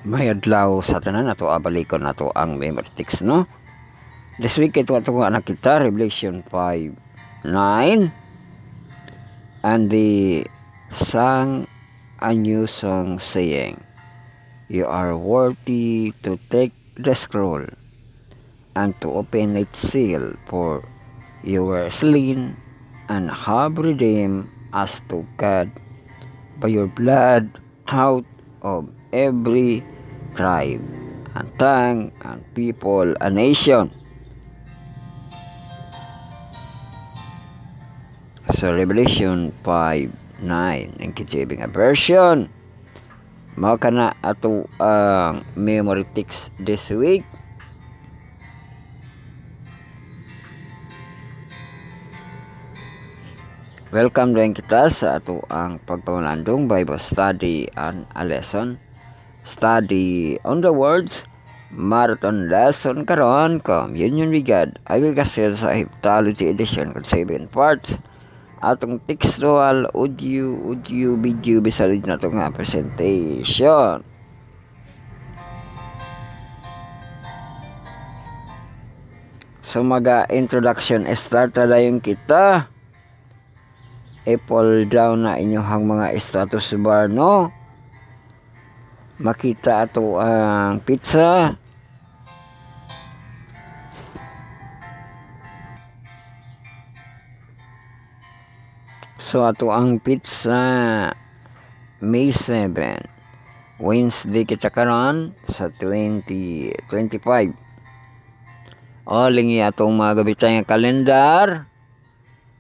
May adlaw sa tanan nato abalikon nato ang memory text, no? This week ito ato nga nakita Revelation 5:9, and they sang a new song saying, "You are worthy to take the scroll and to open its seal, for you were slain and have redeemed us to God by your blood out of every tribe and tongue and people and nation." So Revelation 5:9 ang KJV nga version. Mao kana ato ang memory text this week. Welcome din kita sa ato ang pagpamalandong Bible study and a lesson. Study on the words, marathon lesson karon Communion with God. I will kasi sa Heptology edition kung 7 parts. Atong textual, audio, video, bisalid na ito nga presentation. So introduction start na yung kita. I-pull down na inyong mga status bar, no? Makita ato ang pizza. So ato ang pizza May 7, Wednesday kita karon sa 2025. O lingi atong mga gabitay nga kalendar.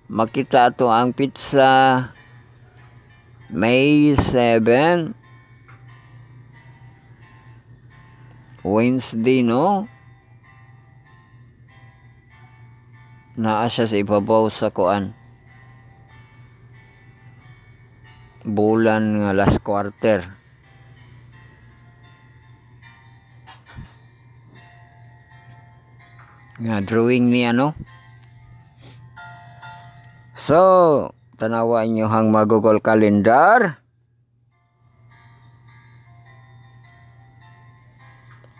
Makita ato ang pizza May 7, Wednesday, no? Naa siya sa ibabaw sa kuan, bulan nga last quarter. Nga drawing ni ano. So, tanawa inyo hang mag-Google Calendar.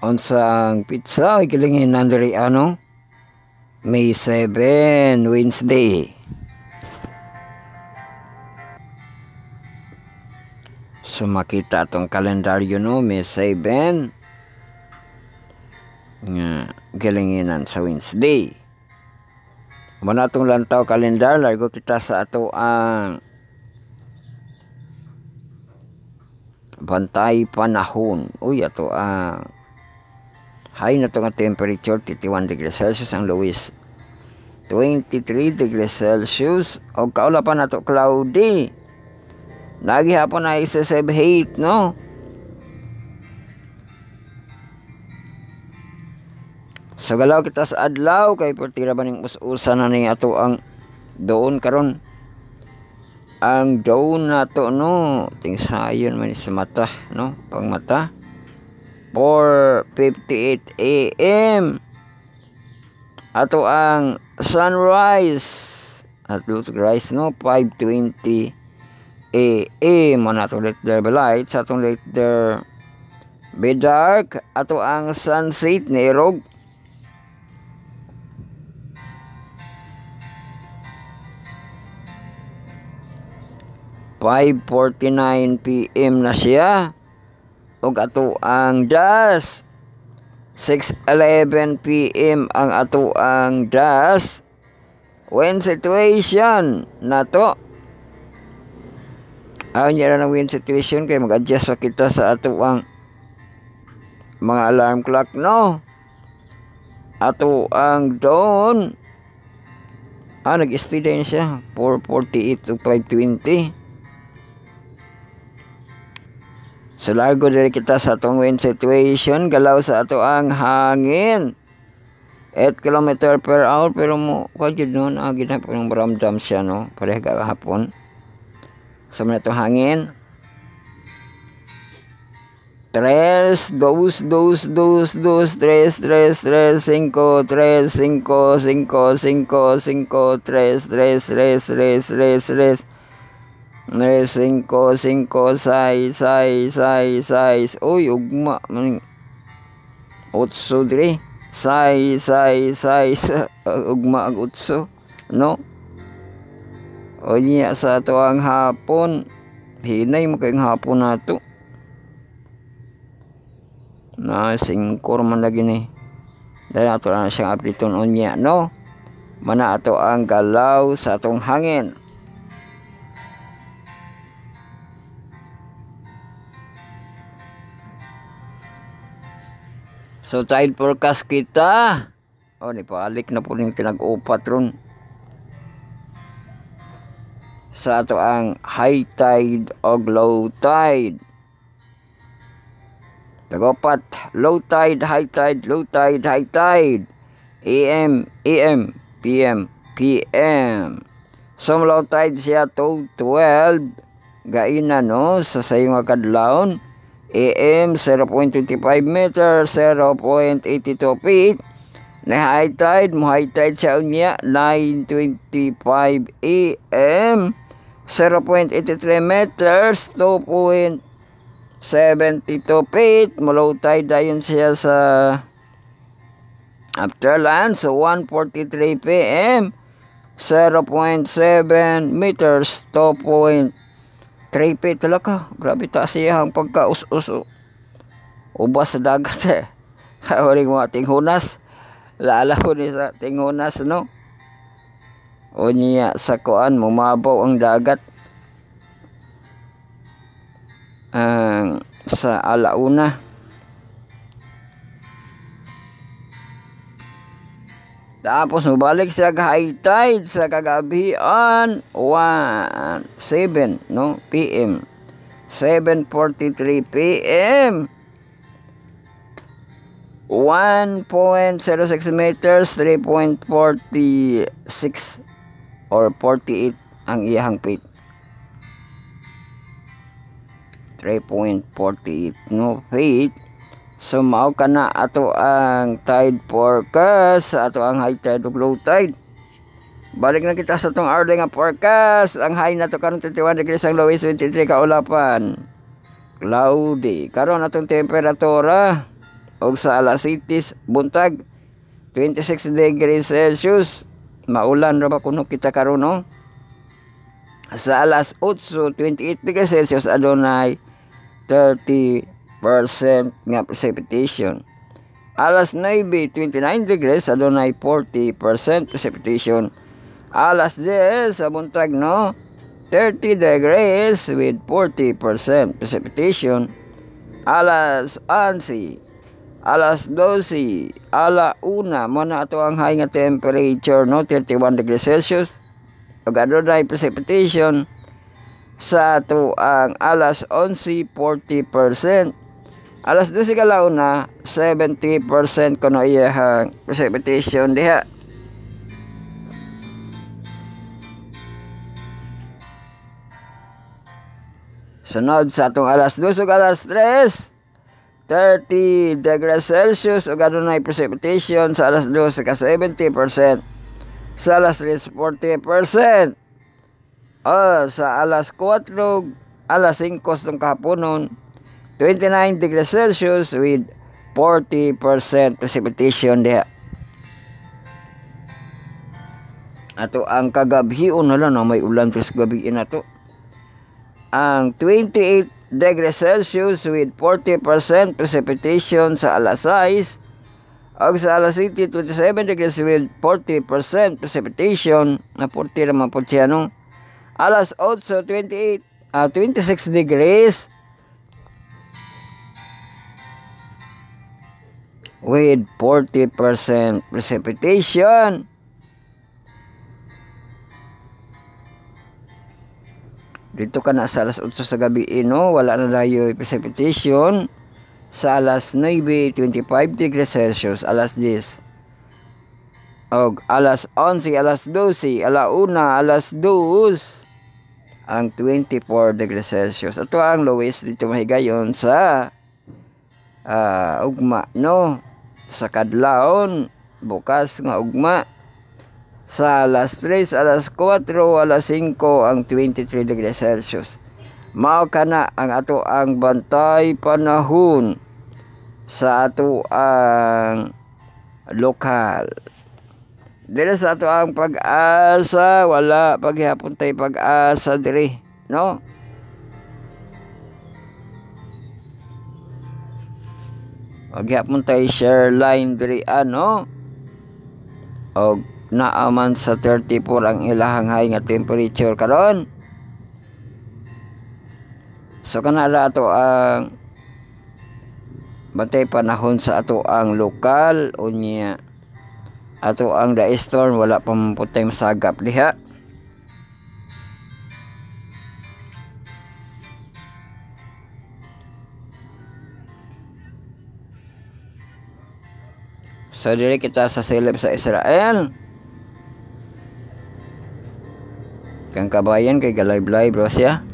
Unsang pizza ikilingin nandiri ano? May 7, Wednesday. So makita atong kalendaryo, no, May 7 nga galinginan sa Wednesday. Muna atong lantaw kalendar, largo kita sa ato ang bantay panahon. Uy, ato ang high na to nga temperature 31 degrees Celsius, ang lowest 23 degrees Celsius. O kaula pa na to cloudy. Nagihapon na excessive heat, no? So galaw kita sa adlaw kay portira ba ning us-usa na ni ato ang doon karon. Ang doon nato, no, tingsayon man sa mata, no, pang mata. 4:58 AM ato ang sunrise at rise, no, 5:20 AM man atong let there be light, sa atong let there be dark. Ato ang sunset ni Irog 5:49 PM na siya. Ug ato ang dusk 6:11 PM ang ato ang dusk. Wind situation nato, ayon niya ng wind situation kay mag-adjust pa kita sa ato ang mga alarm clock, no? Ato ang dawn nag-stay din siya 4:48 to 5:20. So largo diri kita sa atong wind situation, galaw sa ato ang hangin 8 km per hour, pero mo kagid noon ginap ng maramdam siya, no, pareha gahapon. So man itong hangin 3, 2, 2, 2, 2, 3, 3, 3, 5, 3, 5, 5, 5, 5, 3, 3, 3, 3, 3, 3, 5, 5, 6, 6, 6, 6. Uy, ugma. 8 diri. 6, 6, 6. Ugma ang 8. No? O niya sa ato ang hapon. Hinay mo kayong hapon na to. Na 5 man lagi ni. Dahil ato na siyang apliton o niya. No? Mana ato ang galaw sa atong hangin. So tide forecast kita. O nipalik na po yung tinag-upat ron. Sa ato ang high tide o low tide. Tagopat, low tide, high tide, low tide, high tide. AM, PM, PM. So low tide siya to 12. Gaina no sa sayong kadlawon. AM 0.25 meters, 0.82 feet. Na high tide, mo high tide siya unya 9:25 AM 0.83 meters, 2.72 feet. Mo low tide dayon siya sa afterland so 1:43 PM 0.7 meters, 2.3 feet. Talaga grabe ta siya ang pagka-us-us ubas sa dagat eh. Huling mga tinghunas laala ko ni sa tinghunas no. O niya sa kuan mumabaw ang dagat sa alauna. Tapos mabalik siya high tide sa kagabihan 1:07 no PM 7:43 PM 1.06 meters, 3.46 or 48 ang iyang feet. 3.48 no feet. So mao kana ato ang tide forecast, ato ang high tide ug low tide. Balik na kita sa tong early nga forecast. Ang high na to karon 21 degrees, ang low is 23 kaulapan. Cloudy. Karon atong temperatura og sa alas 7 buntag 26 degrees Celsius. Maulan ra ba kuno kita karon no? Sa alas 8 28 degrees Celsius adunay 30% nga precipitation. Alas 9 29 degrees adunay 40% precipitation. Alas 10 sa buntag no 30 degrees with 40% precipitation. Alas 11 alas 12, ala 1, muna ato ang high nga temperature no 31 degrees Celsius. Ug adunay precipitation sa ato ang alas 11 40%. Alas 12 kalawna 70% kuno iyang precipitation diha. Sunod sa atong alas 2 ug alas 3 30 degrees Celsius ug adunay precipitation sa alas 2 ka 70%, sa alas 3 40%, sa alas 4 alas 5 ng kahaponon 29 degrees Celsius with 40% precipitation diha. Ato ang kagabhion na lang may ulan pres gabi nato. Ang 28 degrees Celsius with 40% precipitation sa alas 6 ug sa alas 7 27 degrees with 40% precipitation na 40 naman po siya no. Alas 8 26 degrees with 40% precipitation. Dito ka na sa alas 8 sa gabi no, wala na dayo precipitation. Sa alas 9 25 degrees Celsius, alas 10 og alas 11 alas 12 alauna alas 2 ang 24 degrees Celsius. Ato ang lowest dito mahigayon sa ugma no, sa kadlawon bukas nga ugma Sa alas 3, alas 4, alas 5 ang 23 degrees Celsius. Mao kana ang ato ang bantay panahon sa ato ang lokal. Dili sa ato ang pag-asa, wala paghihapon tay pag-asa diri, no? Paghihapon tay share line diri ano? Og naaman sa 34 ang ilahang high nga temperature karon. So kanala ato ang bantay panahon sa ato ang lokal unya ato ang the storm wala pa putay masagap diha. So diri kita sa silip sa Israel. Kang kabayan kay galay-blay bro siya.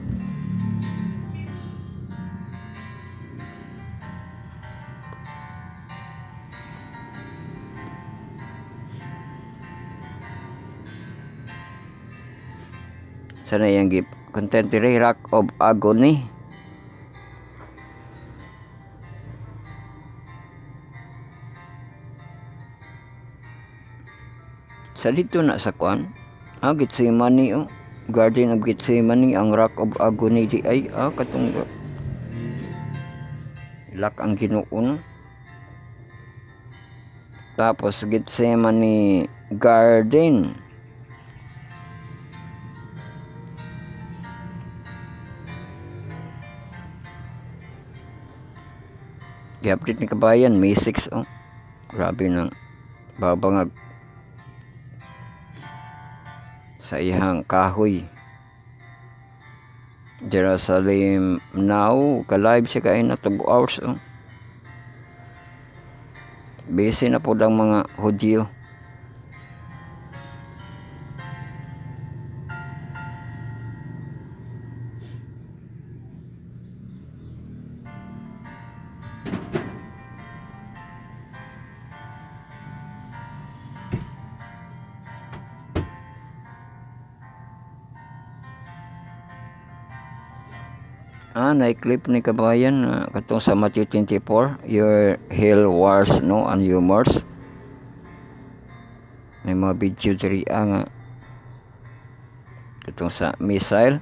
Sana yang gip content diri Rock of Agony. Sa dito na sa kwan, Gethsemane oh. Garden of Gethsemane ang Rock of Agony di ay katong ilak ang Ginoo. Tapos Gethsemane Garden. Gi-update ni kabayan May 6 oh. Grabe nang babangag sa ihang kahoy. Jerusalem now ka-live siya kain na 2 hours oh. Busy na po ang mga Hudyo. Na-clip ni kabayan katong sa Matthew 24, your hill wars no and humors. May mga video diri nga katong sa missile.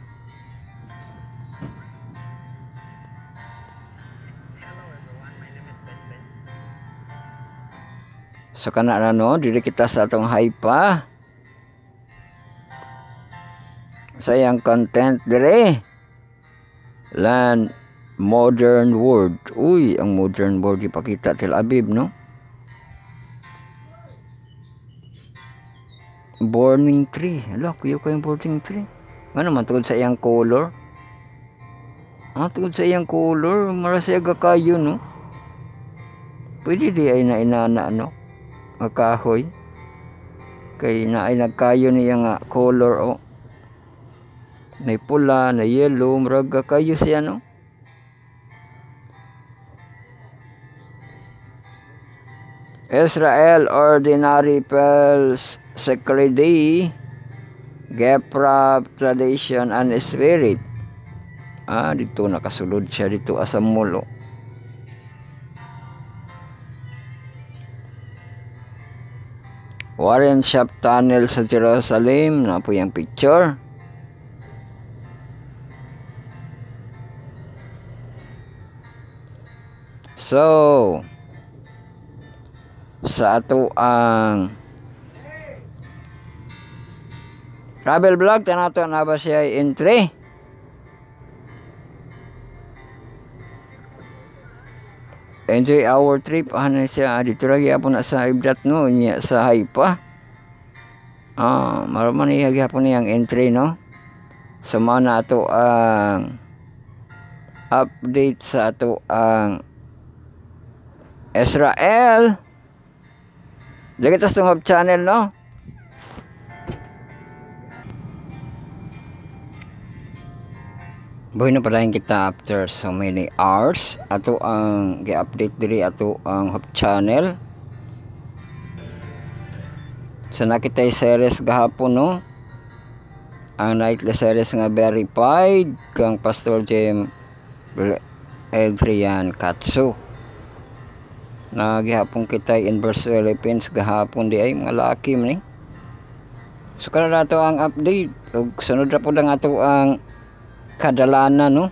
So kana no diri kita sa atong Haifa. Sayang content diri. Land modern world. Uy, ang modern world ipakita Tel Aviv no. Burning tree. Hala, kuyo kayong burning tree. Nga naman tungod sa iyang color. Tungod sa iyang color, marasyaga kayo no. Pwede di ay na inana no. Nga kahoy. Kay na ay nagkayo niya nga color oh. Na pula, na yellow, maraga kayo siya no. Israel ordinary pels security Gepra tradition and spirit. Dito nakasulod siya dito asam mulo. Warren Shop Tunnel sa Jerusalem na po yung picture. So, sa ato ang travel vlog, tanato na ba siya entry? Enjoy our trip. Ano siya? Dito lagi po na sa ibdat no, niya sa Haifa. Maraman niya po niyang entry no. So, na ato ang update sa ato ang Israel. Dagit tas tungab channel no. Boy na pala kita after so many hours. Ato ang gi-update diri ato ang hub channel. So nakita series gahapon no. Ang nightly series nga verified kang Pastor Jim Adrian Katsu. Gihapon kita in verse Philippines gahapon di ay mga laki man. So kana nato ang update ug sunod ra pud ang ato ang kadalanan no.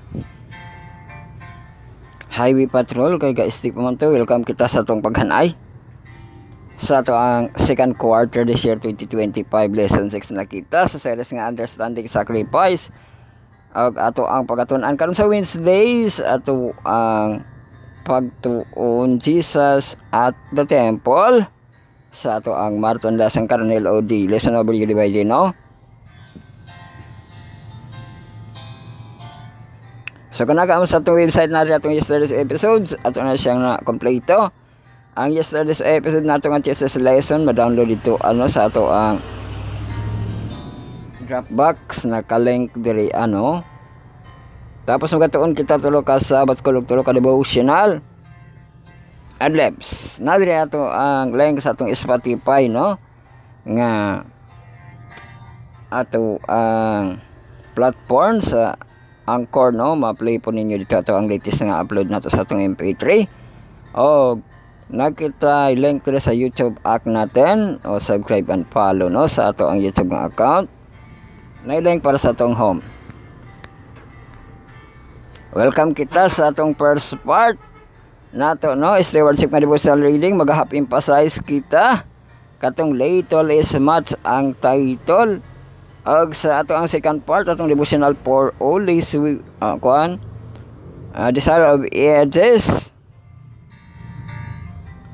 Highway Patrol kay ga-stick man to. Welcome kita sa atong paghanay sa ato ang second quarter this year 2025 lesson 6 na kita sa series nga Understanding Sacrifice. Ug ato ang pagatun-an karon sa Wednesdays ato ang pagtuon Jesus at the temple sa ato ang marathon lesson karon LOD lesson over divided no. So kung naka sa atong website na rin atong yesterday's episodes, ato na siyang na kompleto. Ang yesterday's episode nato nga Jesus lesson, ma-download dito sa ato ang Dropbox na ka-link diri Tapos magatuon kita tulo ka Sabbath tulo ka devotional. Adlibs. Na diri ato ang link sa atong Spotify no. Nga ato ang platform sa Anchor no, ma-play po ninyo dito ato ang latest nga upload nato sa atong MP3. O nakita link dito sa YouTube app natin o subscribe and follow no sa ato ang YouTube nga account. Na-link para sa atong home. Welcome kita sa atong first part nato no, stewardship nga devotional reading. Mag-emphasize kita katong little is much ang title. Og sa ato ang second part atong devotional for only desire of ages.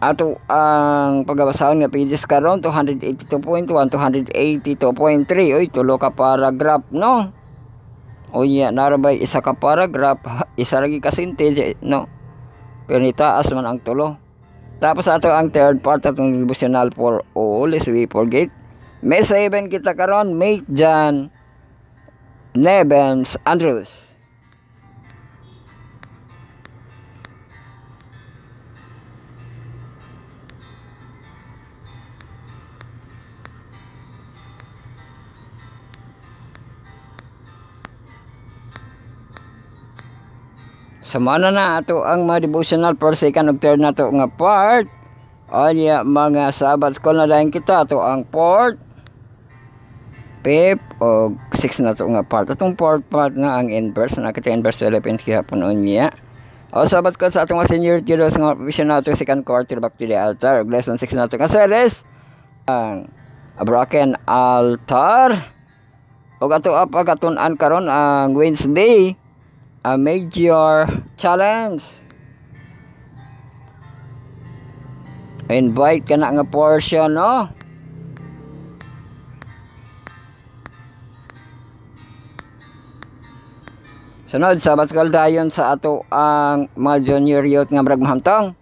Ato ang pagbabasahon nga pages karon 282.1 282.3 oy tulo ka paragraph no. Unya narabay isa ka paragraph isa ra gi ka sentence no. Pero itaas man ang tulo. Tapos ato ang third part atong devotional for all lest we forget. May 7 kita karon, Mate John Nevens Andrews. Samana na ato ang mga devotional for second ug third nato nga part. Anya mga Sabbath school na dahil kita ato ang fourth, fifth o 6 na to nga part. Atong fourth part nga ang inverse na kita inverse Philippines kihapon unya. O Sabbath school sa atong senior teachers nga vision nato second quarter back to the altar. Lesson 6 nato nga series ang a broken altar. O ato pagatun-an karon ang Wednesday a major challenge. Invite ka na nga portion no. Sunod Sabbath school dayon sa ato ang mga junior youth nga brag mahamtong.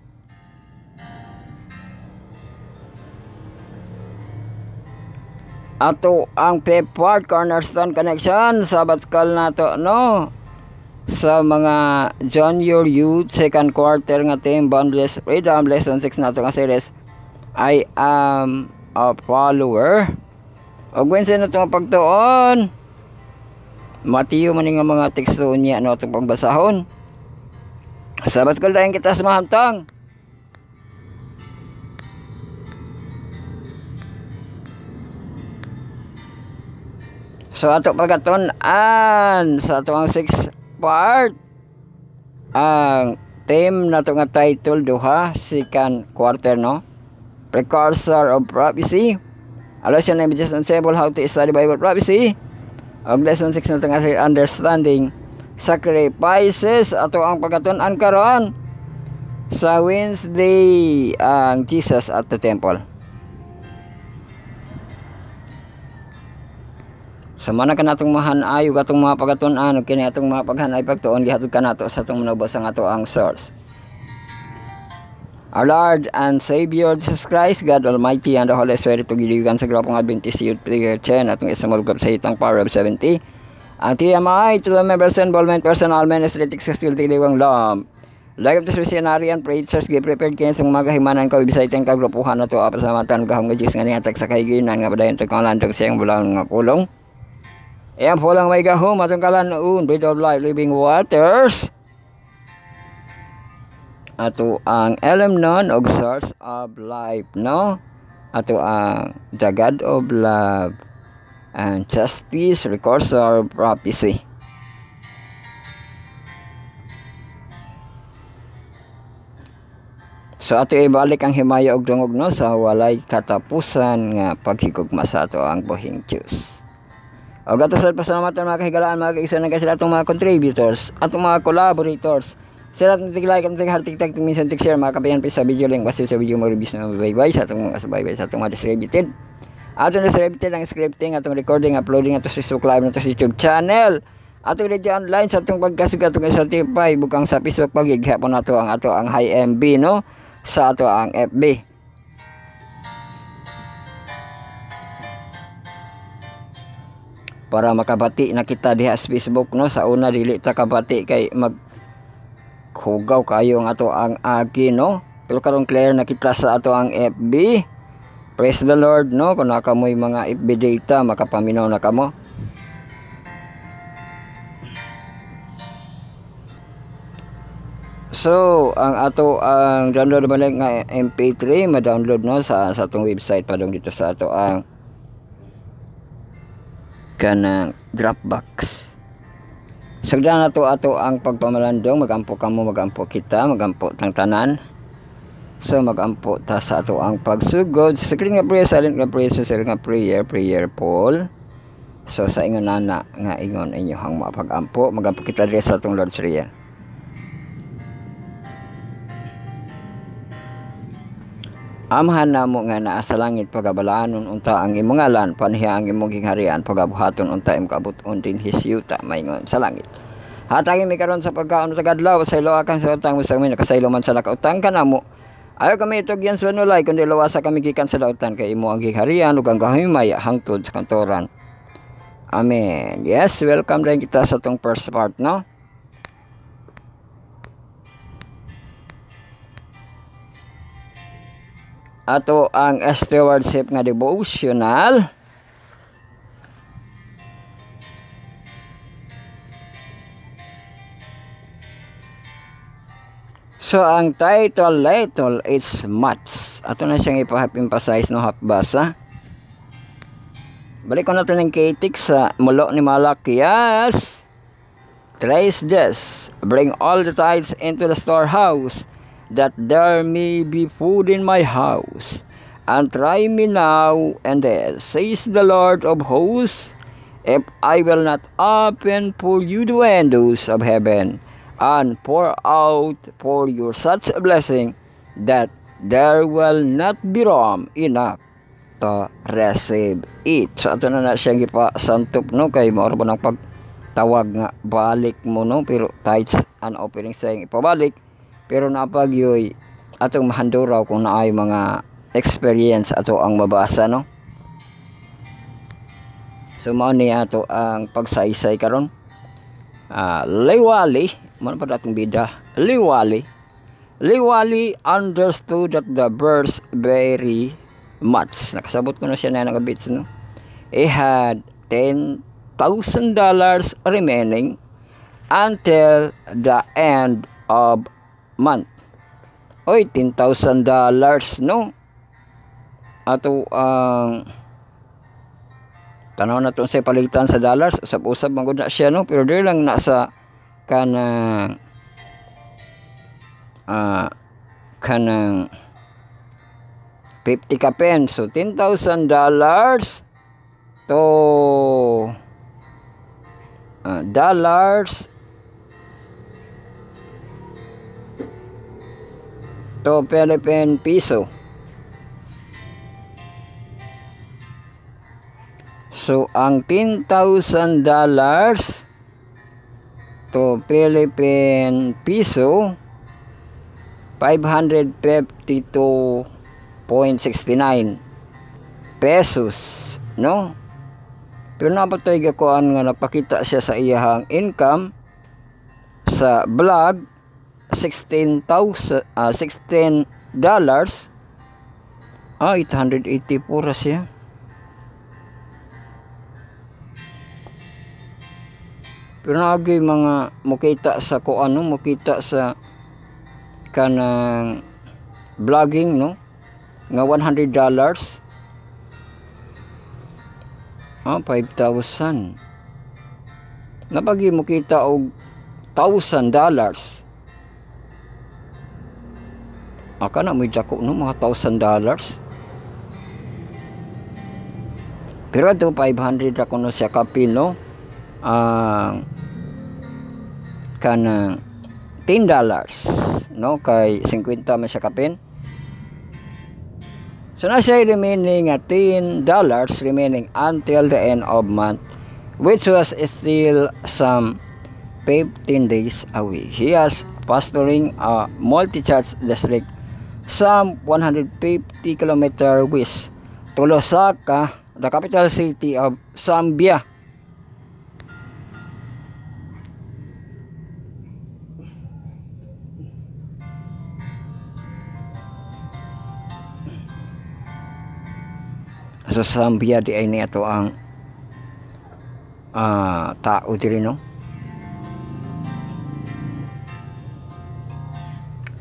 Ato ang fifth part cornerstone connection Sabbath school nato no. Sa mga junior youth second quarter nga team boundless freedom lesson 6 nato nga series I am a follower. Og Wednesday na itong pagtuon Matthew man nga mga teksto niya no itong pagbasahon. Sabbath school dayon kita sa mahamtong. So ato pagatunan sa ato ang 6 part ang theme na to nga title duha second quarter no. Precursor of prophecy. Allusion images and symbol how to study Bible prophecy. Og lesson 6 na to nga understanding sacrifices ato ang pagatunan karon sa Wednesday ang Jesus at the temple. Sa mana kanatong mahanay ug atong mga pagatun-an ug kini atong mga paghanay pagtuon gihatod kanato sa atong manubos ang ato ang source. Our Lord and Savior Jesus Christ, God Almighty and the Holy Spirit, tugiligan sa grupong Adventist Youth Prayer Chain atong small group sa itang Power of 70. Ang TMI to the members involvement personal ministry skill tiliwang Like of the missionarian preachers gi prepared kini sa mga kahimanan ka website ang kagrupuhan na to pasamatan kahong gajis nga niya sa kahiginan nga padayon tag landong siyang bulang nga pulong. Ayan pulang may gahom atong kalan bread of life living waters. Ato ang elemnon og source of life, no? Ato ang the God of love and justice, recourse or prophecy. So ato ibalik ang himaya og dungog, no, sa walay katapusan nga paghigugma sa ato ang buhing Diyos. O gato sa pasalamatan mga kahigalaan, mga kaigsoon ng sila atong mga contributors, atong mga collaborators. Sila atong tig-like, atong tig-heart, minsan tig-share, mga kabayan sa video link, basta sa video mo reviews na bye-bye sa atong mga sabay-bye sa atong mga distributed. Atong distributed ang scripting, atong recording, uploading ato sa Facebook Live na to sa YouTube channel. Atong radio online sa atong pagkasig atong Spotify, bukang sa Facebook pagighapon nato ang high MB, no, sa ato ang FB. Para makabati na kita diha sa Facebook, no, sa una dili ta kabati kay maghugaw kayo ang ato ang agi, no, pero karon clear na kita sa ato ang FB. Praise the Lord, no, kung nakamoy mga FB data makapaminaw na kamo. So ang ato ang download balik nga MP3 ma-download, no, sa atong website padong dito sa ato ang kanang Dropbox. Sagda na to ato ang pagpamalandong, magampo kamo, magampo kita, magampo tang tanan. So magampo ta sa ato ang pagsugod sa screen nga prayer, silent nga prayer, sa nga prayer Paul. So sa ingon nana nga ingon inyohang mapagampo, magampo kita diri sa atong Lord's Prayer. Amahan namo nga naa sa langit pagabalaanon unta ang imong ngalan, panhiya ang imong gingharian, pagabuhaton unta imong kaabut-on din hisyuta maingon sa langit. Hatagi mi karon sa pagkaon sa kadlaw, sa ilo akang sa utang sa amin nakasaylo man sa nakautang kanamo. Ayo kami itog yan sa nulay kundi lawasa kami gikan sa lautan kay imo ang gingharian ug ang kahimaya hangtod sa kantoran. Amen. Yes, welcome din kita sa tong first part, no? Ato ang stewardship nga devotional. So ang title is much. Ato na siyang ipahap-emphasize, no, hapbasa. Balik ko na ito ng kaitik sa mulo ni Malakias. Trace this, bring all the tithes into the storehouse, that there may be food in my house. And try me now and then, says the Lord of hosts, if I will not open for you the windows of heaven, and pour out for you such a blessing, that there will not be room enough to receive it. So ato na siyang ipasantop, no, kay maoro ba ng pagtawag nga balik mo, no, pero tithes and offering saying ipabalik. Pero napagyoy atong mahanduraw kung naay mga experience ato ang mabasa, no. So mao ni ato ang pagsaysay karon. Liwali, man pa datong bida. Liwali understood that the verse very much. Nakasabot ko na siya na nagabits, no. He had $10,000 remaining until the end of month. Oy, $10,000, no. Ato ang tanaw na itong sa palitan sa dollars, usap-usap magod na siya, no, pero dili lang nasa kanang kanang 50 ka pen. So $10,000 to dollars to Philippine piso. So ang $10,000 to Philippine piso 552.69 pesos, no. Pero napatoy gakuan nga nagpakita siya sa iyahang income sa vlog $16. 884 siya. Pero nagi mga mukita sa mukita sa kanang vlogging, no, nga $100. 5,000. Napagi mukita og $1,000. Aka na may dako, no, mga $1,000. Pero ito 500 ako no siya kapin, no, kanang $10, no, kay 50 man siya kapin. So na siya remaining at $10 remaining until the end of month, which was still some 15 days away. He has pastoring a multi-church district some 150 km west to Lusaka, the capital city of Zambia. Sa Zambia di ay niya to ang tao diri, no.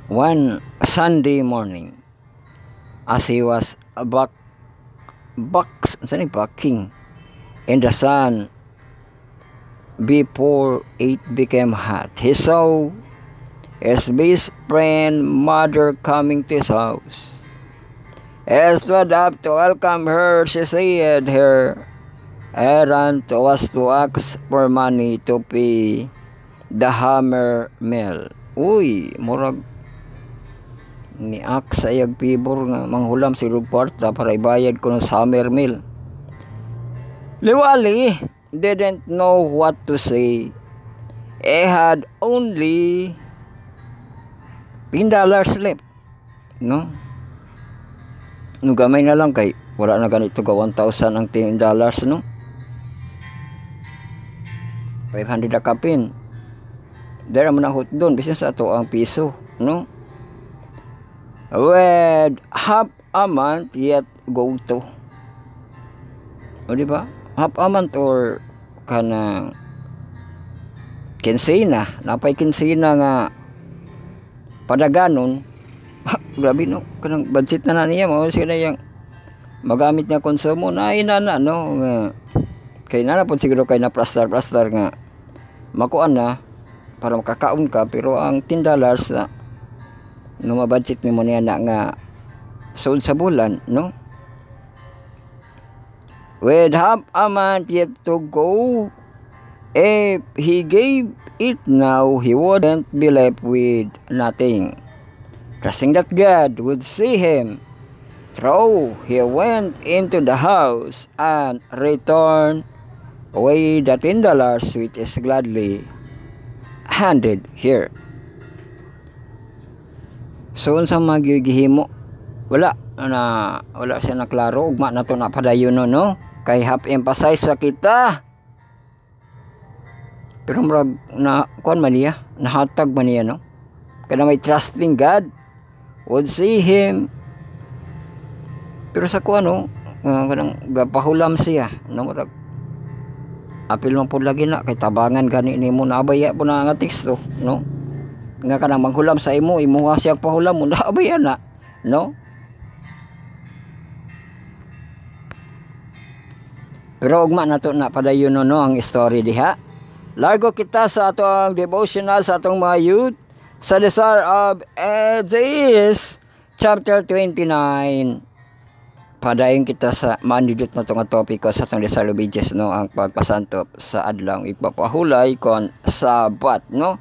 One Sunday morning, as he was backing in the sun before it became hot, he saw his best friend mother coming to his house. He stood up to welcome her. She said her errand was to ask for money to pay the hammer mill. Uy, murag ni sa iyag pibor nga manghulam si Ruporta para ibayad ko ng hammer mill. Liwali didn't know what to say. He had only $10 left, no? No, gamay na lang kay wala na ganito ka 1,000 ang $10, no. 500 na kapin. Dara man hot doon bisan sa ato ang piso, no. With half a month yet go to. O di ba? Half a month or kana kinsina, napay kinsina nga padaganon. Grabe, no, kanang budget na niya mo sila yang magamit niya konsumo na inana, no, kay nana po siguro kay na plaster nga makuan na para makakaon ka, pero ang $10 na no mabudget mo niya na nga sold sa bulan, no. With half a month yet to go, if he gave it now, he wouldn't be left with nothing. Trusting that God would see him through, he went into the house and returned with the $10 which is gladly handed here. So unsa magigihimo? Wala siya naklaro ugma na to napadayon, no, kay half emphasize sa kita. Pero murag na kuan man niya, nahatag man niya, no, kada may trusting God would see him. Pero sa kuan, no, kanang gapahulam siya, no, murag apil man pud lagi na kay tabangan gani nimo na abaya po na nga teksto, no, nga kanang manghulam sa imo nga siyang pahulam mo na abaya na, no. Pero ugma nato na padayon, no, ang story diha. Largo kita sa atong devotional sa atong mga youth sa Desire of Ages chapter 29. Padayon kita sa manidot na itong topiko sa itong Desire of Ages, no, ang pagpasantop sa adlaw ipapahulay kon Sabat, no.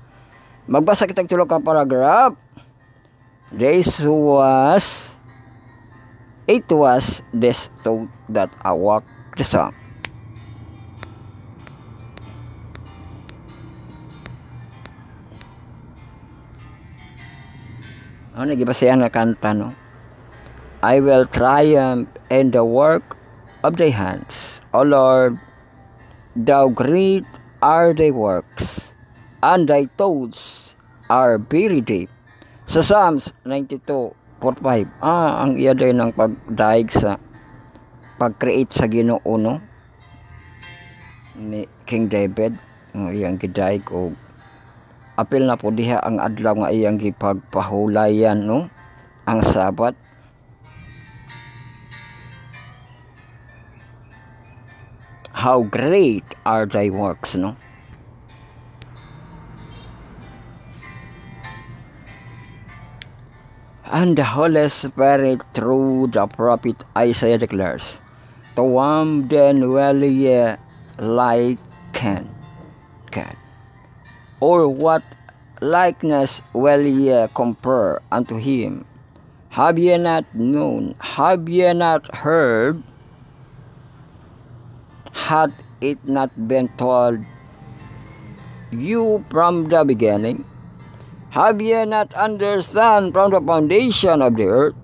Magbasa kita tulo ka paragraph. It was this thought that awoke the song. Ano nagibasayan nga kanta, no? I will triumph in the work of thy hands, O Lord, thou great are thy works, and thy thoughts are very deep. Sa Psalms 92:4-5, ang iya din ng pagdaig sa pag-create sa Ginoo, no? Ni King David, ang iyang gidaig o apil na po diha ang adlaw nga iyang gipagpahulayan, no? Ang Sabat. How great are thy works, no? And the Holy Spirit through the prophet Isaiah declares, to whom then will ye liken God? Or what likeness will ye compare unto him? Have ye not known? Have ye not heard? Had it not been told you from the beginning? Have ye not understand from the foundation of the earth?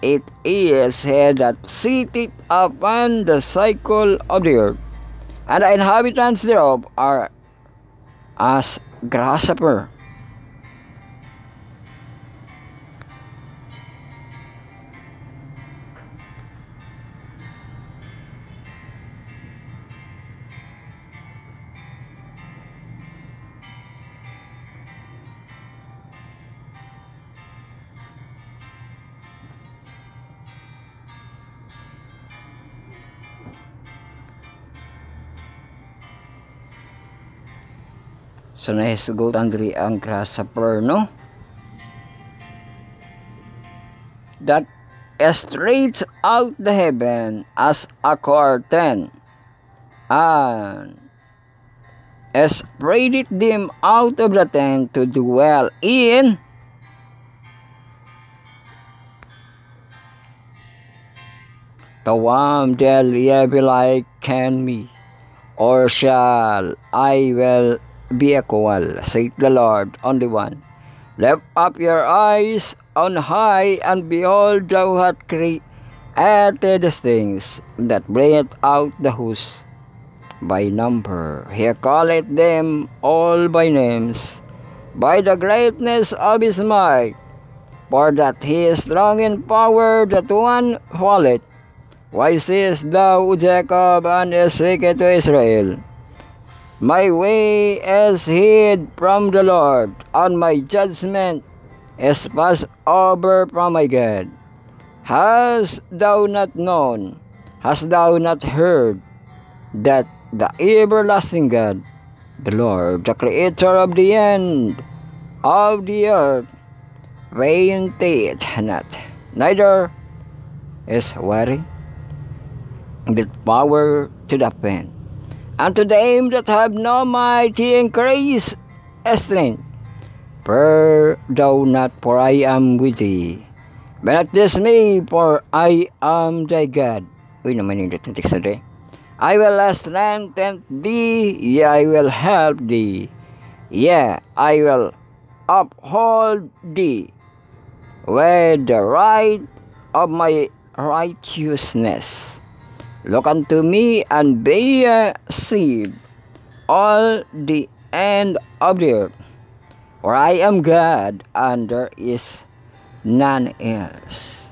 It is he that sitteth upon the cycle of the earth, and the inhabitants thereof are as grasshopper. So nahisgutan diri ang grasshopper, no? That stretch out the heaven as a curtain, and spreadeth them out of the tent to dwell in. To whom shall ye be liken me, or shall I will be equal, saith the Lord, only one. Lift up your eyes on high, and behold, thou hast created the things that bringeth out the host by number. He calleth them all by names, by the greatness of his might, for that he is strong in power, that one falleth. Why sayest thou, Jacob, and is wicked to Israel? My way is hid from the Lord, and my judgment is passed over from my God. Hast thou not known, hast thou not heard, that the everlasting God, the Lord, the Creator of the end of the earth, fainteth not, neither is weary, with power to the faint. And to them that have no might he increase strength. Fear thou not, for I am with thee. Be not dismayed, for I am thy God. Uy, naman yung dating text na rin. I will strengthen thee, yea, I will help thee. Yea, I will uphold thee with the right of my righteousness. Look unto me, and be saved, all the end of the earth. For I am God, and there is none else.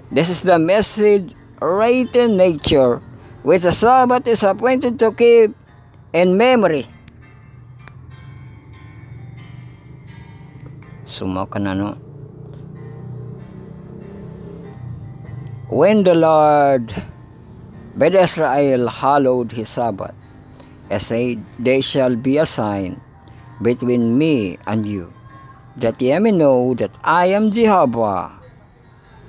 This is the message written nature, which the Sabbath is appointed to keep in memory. Sumo ka na, no? When the Lord but Israel hallowed his Sabbath, and said, they shall be a sign between me and you, that ye may know that I am Jehovah,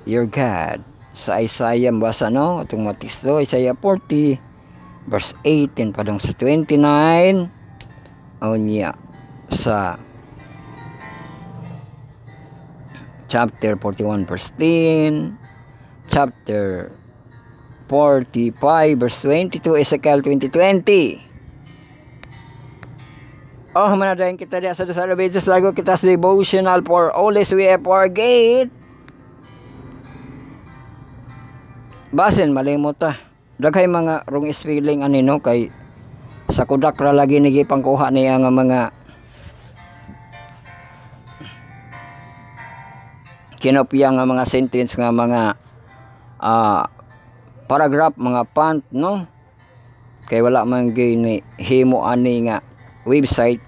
your God. Sa Isaiah, basa no, itong matisto, Isaiah 40, verse 18, padong sa 29, o niya, sa chapter 41, verse 10, chapter 45 verse 22, Ezekiel 20:20. Oh, manadayin kita diya sa Dasara Beses, lago kita sa devotional for always we forget. Basin malimot ta. Daghay mga wrong spelling anino kay sa kudak ra lagi nigi pangkuha niya nga mga kinopya nga mga sentence nga mga paragraph, mga font, no? Kay wala man gini himo ani nga website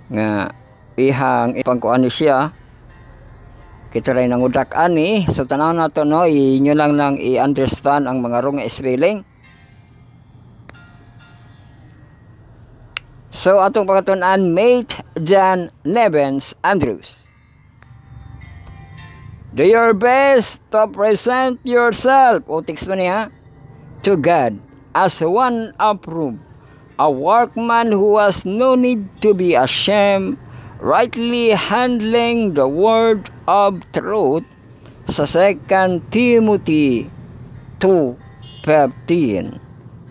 nga ihang ipangkuan ni siya. Kita rin ang udak ani. So tanaw na to, no, inyo lang i-understand ang mga wrong spelling. So atong pagkatunan, Mate John Nevens Andrews. Do your best to present yourself, o teksto niya, to God as one approved, a workman who has no need to be ashamed, rightly handling the word of truth, sa 2 Timothy 2:15.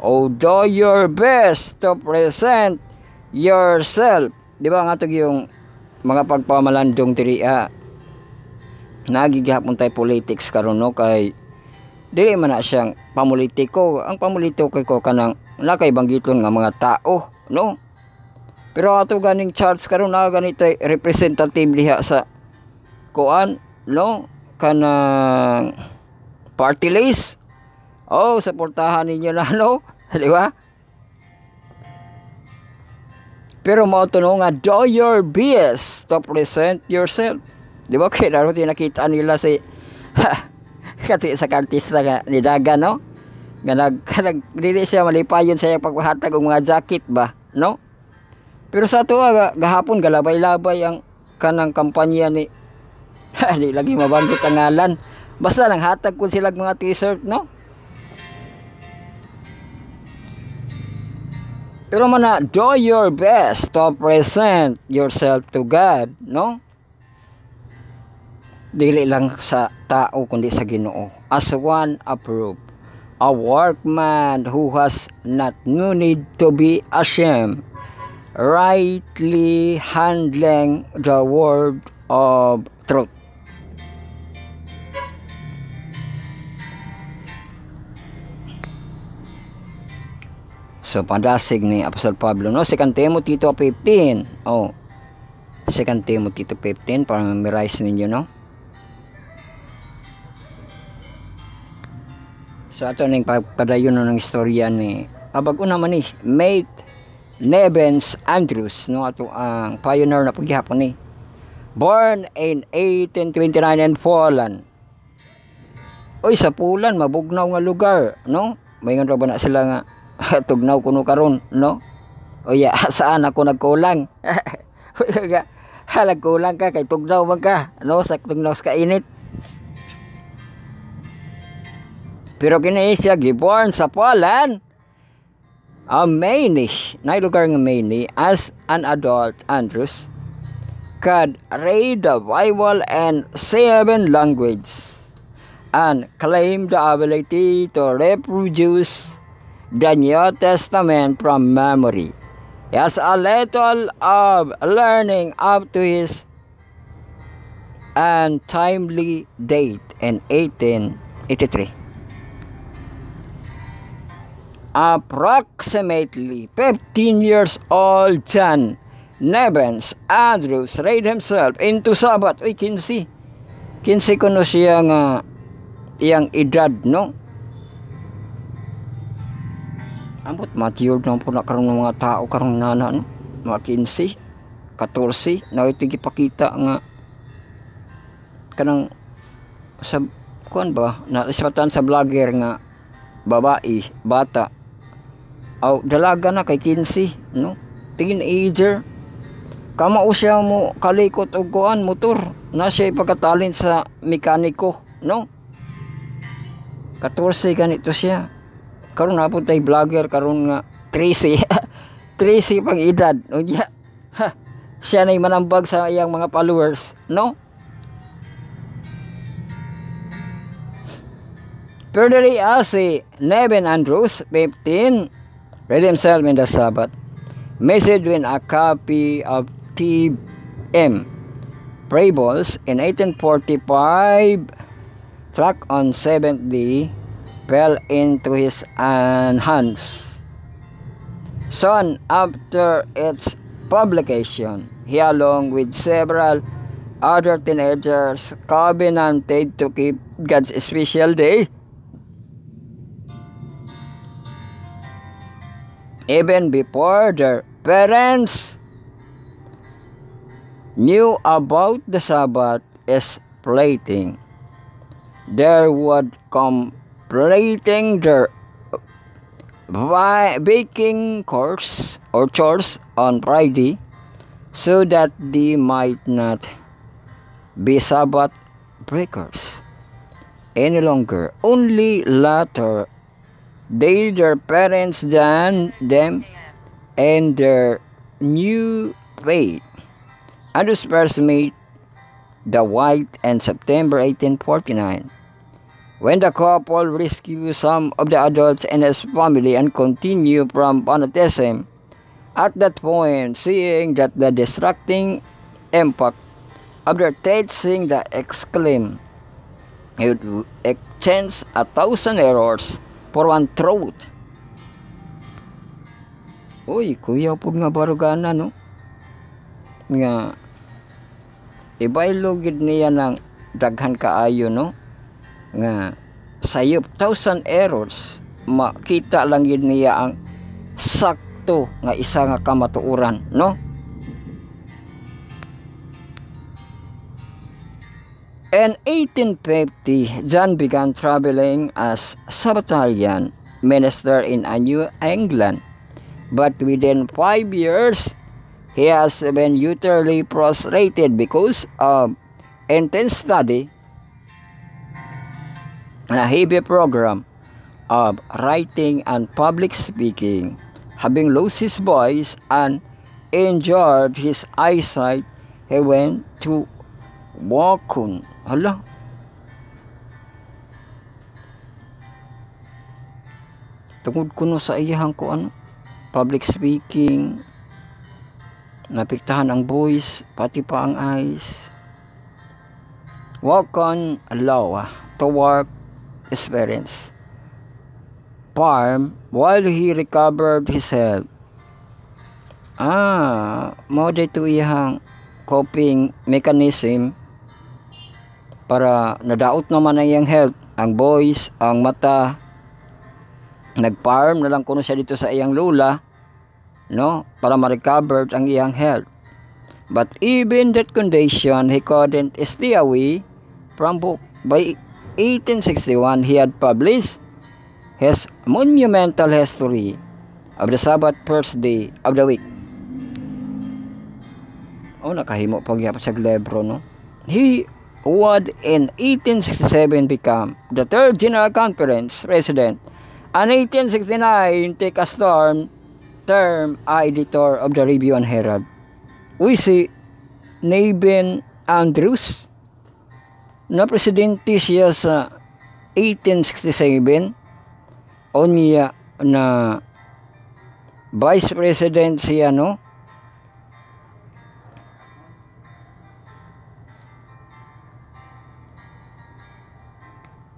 O do your best to present yourself. Di ba nga ito yung mga pagpamalandong diri nagigihapon tayo politics karon, no? Kay dili man na siyang pamulitiko. Ang pamulitiko ko kanang nakaibanggiton nga mga tao, no? Pero ato ganing charts karon na ganito representative liha sa kuan, no? Kanang party list. Oh, suportahan ninyo na, no? Di ba? Pero mao to, no, nga do your best to present yourself. Di ba? Kaya naroon nakita nila si kasi sa artista nga ni Daga, no? Nga nagdili siya malipayon sa iyang pagpahatag og mga jacket ba, no? Pero sa ato gahapon galabay-labay ang kanang kampanya ni di lagi mabanggit ang ngalan. Basta nang hatag kun sila mga t-shirt, no? Pero mana do your best to present yourself to God, no? Dili lang sa tao kundi sa Ginoo, as one approved, a workman who has not no need to be ashamed, rightly handling the word of truth. So pandasig ni Apostol Pablo, no? 2 Timothy 2:15. Oh, 2 Timothy 2:15 para memorize ninyo, no? So ato ning pagpadayon ng istorya ni abag naman ni Mate Nevens Andrews, no? Ato ang pioneer na paghihapon ni. Born in 1829 in Poland. Oy, sa Poland mabugnaw nga lugar, no? May nga ba na sila nga tugnaw kuno karon, no? O ya, saan ako nagkulang? Nagkulang ka kay tugnaw man ka, no? Sa tugnaw sa kainit. Pero kini siya giborn sa Poland mainly, na lugar nga mainly as an adult. Andrews could read the Bible and 7 languages and claimed the ability to reproduce the New Testament from memory. He has a little of learning up to his untimely date in 1883. Approximately 15 years old John Nevens Andrews read himself into Sabbath. Uy, 15 kuno siya nga iyang edad, no? Ambot matured na po na karon ng mga tao karon nana, no? Mga 15, 14 na ito gipakita nga kanang sa kuan ba na isipatan sa vlogger nga babae, bata dalaga na kay 15, no? Teenager. Kamao siya mo kalikot og kuan motor. Na siya ipagkatalent sa mekaniko, no? 14 ganito siya. Karon na po tay vlogger karon nga 13. 13 pang edad. Unya. Siya na manambag sa iyang mga followers, no? Pero dali si Nevens Andrews 15 read himself in the Sabbath. Message with a copy of T.M. Parables in 1845. Track on 7th day fell into his hands. Soon after its publication, he along with several other teenagers covenanted to keep God's special day. Even before their parents knew about the Sabbath is plating, they would completing their baking course or chores on Friday so that they might not be Sabbath breakers any longer. Only later their parents than them and their new faith. And those first made the White in September 1849, when the couple rescued some of the adults in his family and continued from fanaticism. At that point, seeing that the distracting impact of their teaching, the exclaim, "He would exchange 1,000 errors for one truth." Uy, kuya po nga barugana, no? Nga, ibaylogid niya ng daghan kaayo, no? Nga, sayop 1,000 errors, makita lang yun niya ang sakto nga isa nga kamatuuran, no? In 1850, John began traveling as Sabbatarian minister in New England, but within 5 years, he has been utterly prostrated because of intense study, a heavy program of writing and public speaking. Having lost his voice and injured his eyesight, he went to Wakun. Hala. Tungod kuno sa iyahang ko ano, public speaking, napiktahan ang voice, pati pa ang eyes. Wakun law to work experience. Farm while he recovered his health. Mao dito iyang coping mechanism para nadaot naman ang iyang health, ang voice, ang mata. Nag-farm na lang kuno siya dito sa iyang lula, no, para ma-recover ang iyang health. But even that condition, he couldn't stay away from book. By 1861, he had published his monumental history of the Sabbath first day of the week. Nakahimo pagyapon sa libro, no? He would in 1867 become the third General Conference President, and 1869 take a term editor of the Review and Herald. We see Nabin Andrews, na presidente siya sa 1867, o niya na vice president siya, no?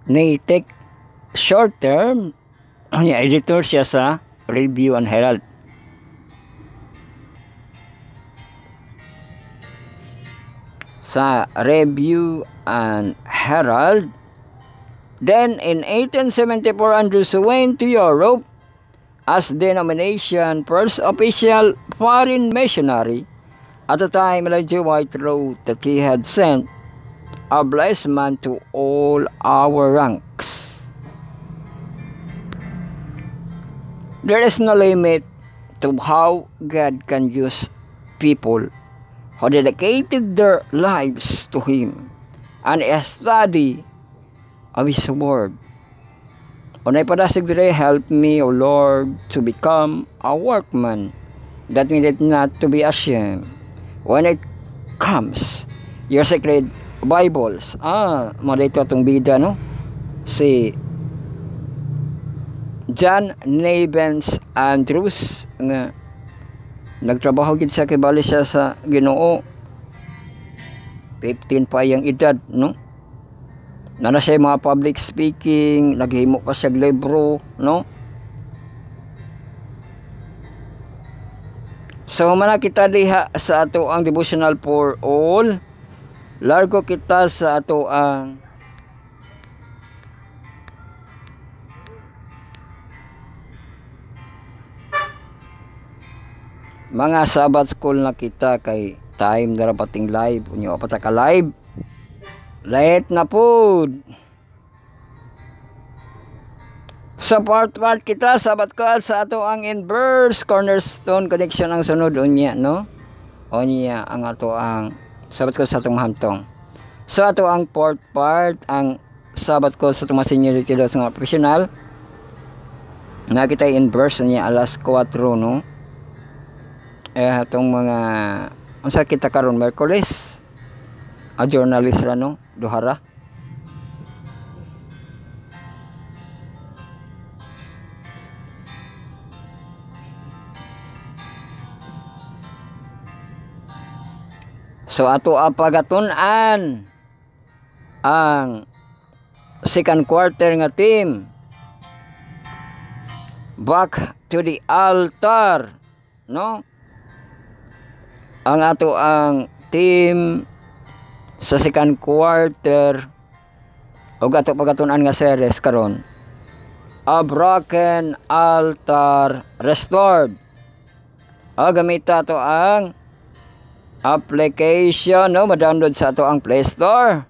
Ni take short term, niya editor siya sa Review and Herald. Sa Review and Herald. Then in 1874, Andrews went to Europe as denomination first official foreign missionary. At the time, Elijah White wrote that he had sent a blessed man to all our ranks. There is no limit to how God can use people who dedicated their lives to Him and a study of His Word. Unay padasig dire, help me, O Lord, to become a workman that needed not to be ashamed when it comes your sacred Bibles. Dito atong bida, no? Si John Nabins Andrews nga nagtrabaho gid sa kibali siya sa Ginoo. 15 pa yang edad, no? Nana siya mga public speaking, naghimo pa siya libro, no? So mana kita diha sa ato ang devotional for all. Largo kita sa ato ang mga Sabbath school na kita kay time na pating live. Unyo pa ka live. Late na po. Sa part kita Sabbath call sa ato ang inverse cornerstone connection ang sunod unya, no? Unya ang ato ang Sabbath call sa atong hantong. So ato ang fourth part ang Sabbath call sa atong seniority sa mga professional. Na kita inverse niya alas 4, no? Atong mga unsa kita karon Merkulis. A journalist ra, no? Duhara. So ato apagatunan ang second quarter nga team. Back to the altar, no? Ang ato ang team sa second quarter ug ato pagatunan nga series karon. A broken altar restored. Gamita to ang application, no? Ma-download sa ato ang Play Store.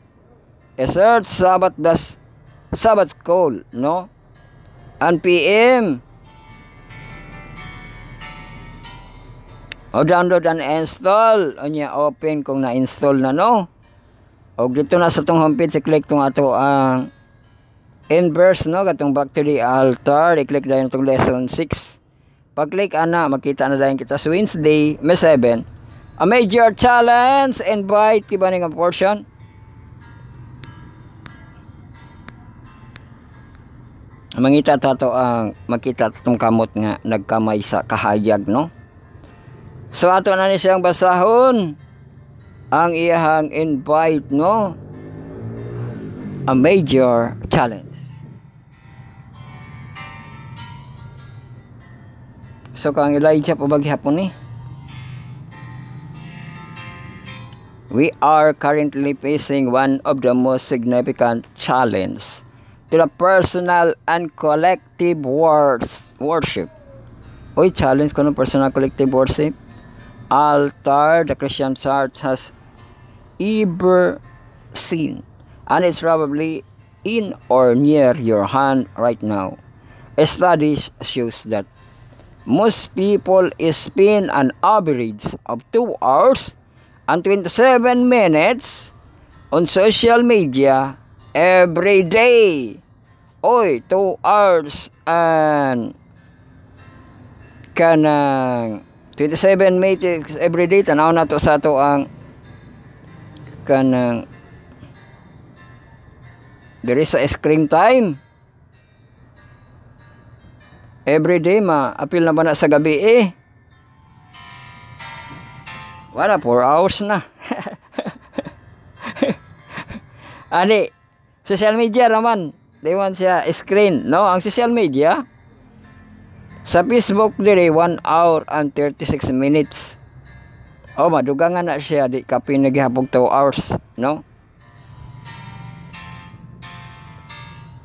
Search Sabbath Call, no? NPM. Download and install. Unya open kung na-install na, no? O dito na sa tong homepage, i-click tong ato ang inverse, no? Katong back to the altar. I-click dahil itong lesson 6. Pag-click ana, makita na dahil kita sa Wednesday, May 7. A major challenge, invite kiba nga portion. Mangita tato ang makita tatong kamot nga nagkamay sa kahayag, no? So ato na ni siyang basahon ang iyahang invite, no? A major challenge. So kang Elijah po baghapon ni. We are currently facing one of the most significant challenges to the personal and collective worship. Oy, challenge ko ng personal collective worship. Altar, the Christian church has ever seen, and it's probably in or near your hand right now. A study shows that most people spend an average of 2 hours and 27 minutes on social media every day. Oy, 2 hours and kanang 27 minutes every day. Tanaw na to sa to ang kanang there is a screen time every day. Apil na ba na sa gabi wala, 4 hours na. Ani, social media naman. They want siya screen, no? Ang social media, sa Facebook dire 1 hour and 36 minutes. Madugangan na siya. Di ka pinaghapog 2 hours, no?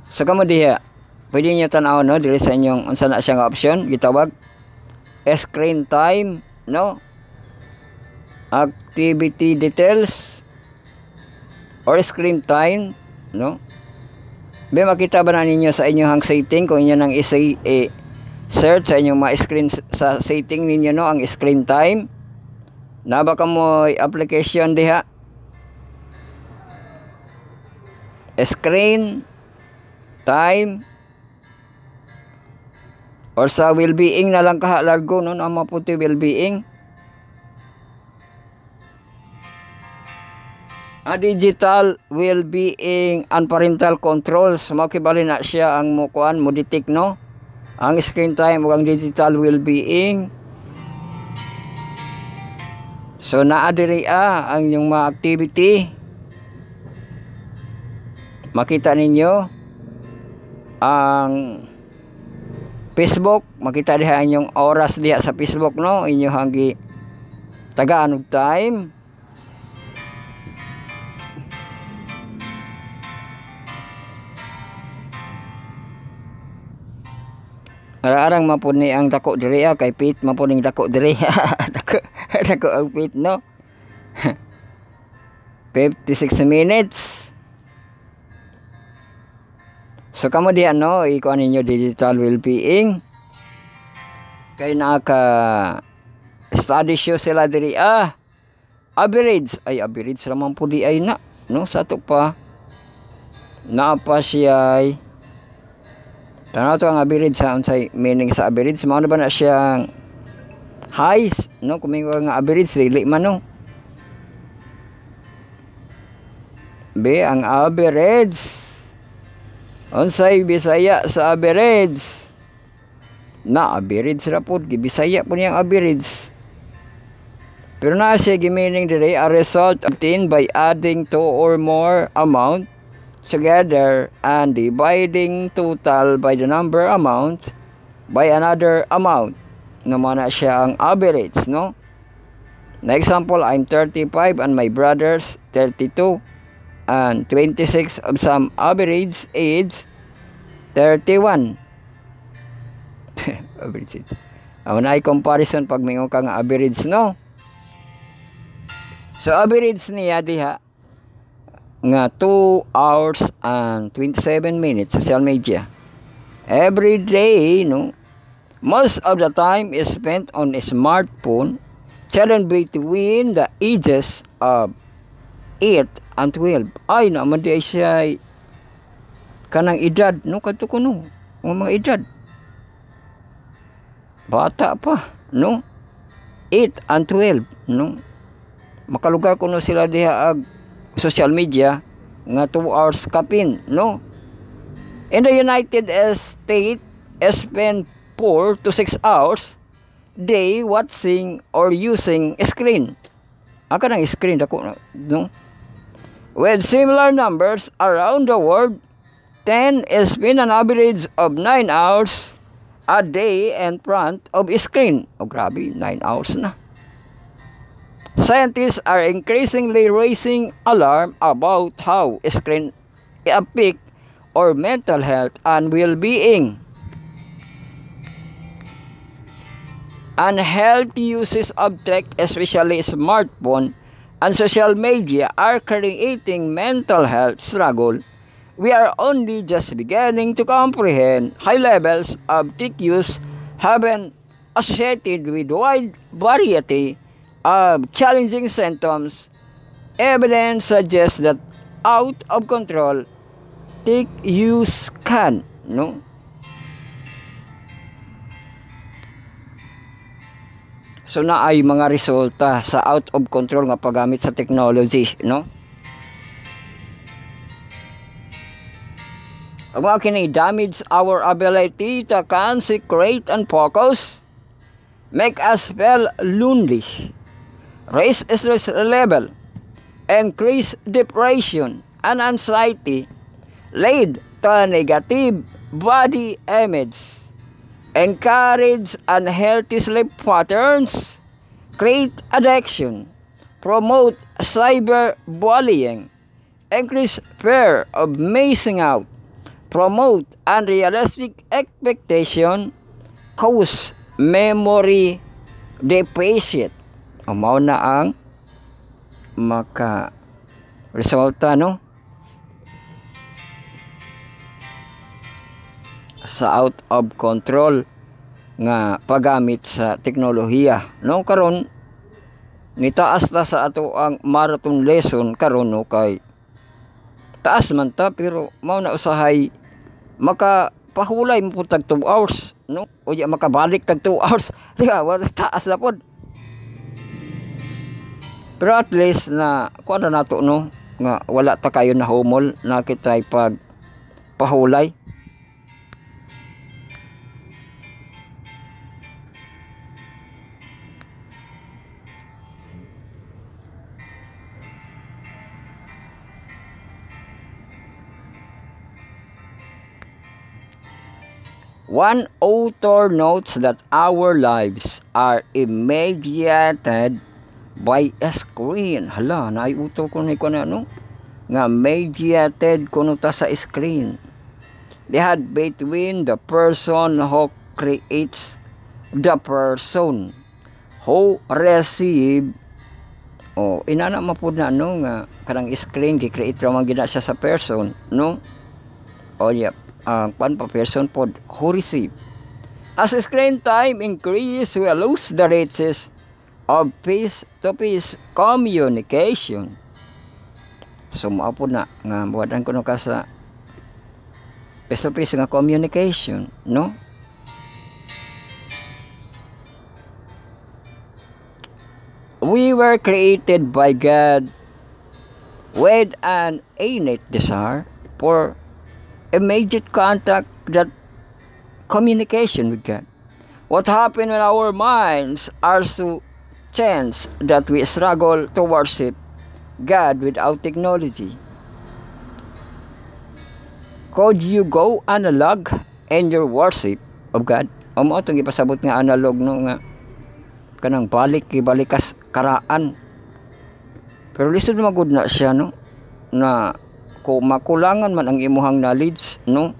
So, kamo diha, pwede nyo tanaw, no? Dire sa inyong, unsa na siyang option, gitawag, screen time, no? Activity details or screen time, no? Makita ba na ninyo sa inyong setting kung inyo nang search sa inyong mga screen sa setting ninyo, no? Ang screen time na ba mo application diha screen time or sa well-being na lang kahalargo, no? Ang maputi well-being. A digital well-being and parental controls. Makibali na siya ang mukuan mo detect, no? Ang screen time o ang digital well-being. So naadiri ang yung mga activity. Makita ninyo ang Facebook, makita diha inyong oras diha sa Facebook, no? Inyo hanggi tagaan og time. Arang mapuni ang dako diri kay pit mapuning dako diri. dako ang pit no. 56 minutes. So kamo di ano ikuan ninyo digital well-being. Kay naka study show sila diri average ay average ramang po di ay na no sa to pa napa siya ay tanaw to ang average sa unsay meaning sa average mao na ba na siyang highs no kumingo nga average dili man no be ang average unsay Bisaya sa average na average ra pud Bisaya po niyang average pero na siya meaning diri a result obtained by adding two or more amount together and dividing total by the number amount by another amount naman na siya ang average no na example I'm 35 and my brothers 32 and 26 of some average age 31 average ang na comparison pag mingon ka nga average no so average niya diha nga 2 hours and 27 minutes social media every day no most of the time is spent on a smartphone children between the ages of 8 and 12 ay naman di siya kanang edad no kadto kuno ang mga edad bata pa no 8 and 12 no makalugar kuno sila diha ag social media nga 2 hours kapin no in the United States spend 4 to 6 hours day watching or using screen aka nang screen dako no with similar numbers around the world 10 spend an average of 9 hours a day in front of screen oh grabe 9 hours na. Scientists are increasingly raising alarm about how screen affect our mental health and well-being. Unhealthy uses of tech, especially smartphone and social media, are creating mental health struggle. We are only just beginning to comprehend high levels of tech use have been associated with wide variety of challenging symptoms. Evidence suggests that out of control tech use can no so na ay mga resulta sa out of control nga paggamit sa technology no ang mga kini damage our ability to concentrate and focus, make us feel lonely, raise stress level, increase depression and anxiety, lead to a negative body image, encourage unhealthy sleep patterns, create addiction, promote cyberbullying, increase fear of missing out, promote unrealistic expectation, cause memory deficit. O mao na ang maka resulta no sa out of control nga paggamit sa teknolohiya no karon nitaas ta sa ato ang marathon lesson karon no kay taas man ta pero mao na usahay makapahulay mo po tag 2 hours no o ya makabalik tag 2 hours diha wala taas na pod pero at least na kuan na nato no nga wala ta kayo na humol na kitay pag pahulay. One author notes that our lives are mediated by a screen. Hala, naay author ko na ano? Nga mediated kuno ta sa screen. They had between the person who creates the person who receive inana mapud na nga kanang screen gi-create ra man gina siya sa person no pan pa person pod who receive. As screen time increase, we lose the rates of face-to-face communication. So maapod na nga buhadan ko no ka sa face-to-face nga communication no. We were created by God with an innate desire for immediate contact, that communication with God. What happened when our minds are so changed that we struggle to worship God without technology? Could you go analog in your worship of God? O mo itong ipasabot nga analog no nga kanang balikas karaan. Pero lisod magud na siya no na kung makulangan man ang imuhang knowledge no,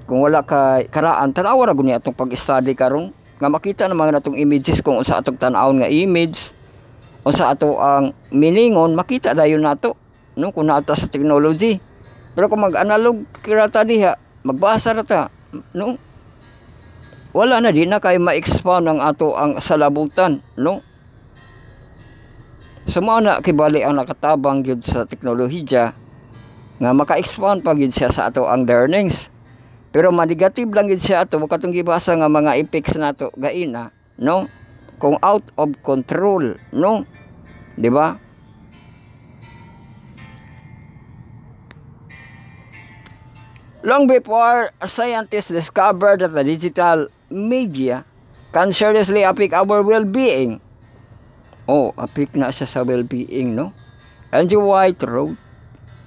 kung wala ka karaan tanawa ra gud ni atong pag-study karon nga makita na mga natong images kung unsa atong tan-awon nga image unsa ato ang meaningon makita dayon nato no kung naata sa technology. Pero kung mag-analog kira ta diha magbasa ra ta no, wala na di na kay ma-expound ang ato ang salabutan no. Sumao na kibali ang nakatabang gyud sa teknolohiya nga maka-expound pa gyud siya sa ato ang learnings. Pero ma-negative lang gyud siya ato katong gibasa nga mga effects nato gaina no, kung out of control no, di ba? Long before scientists discovered that the digital media can seriously affect our well-being. Affect na siya sa well-being, no? Andrew White wrote,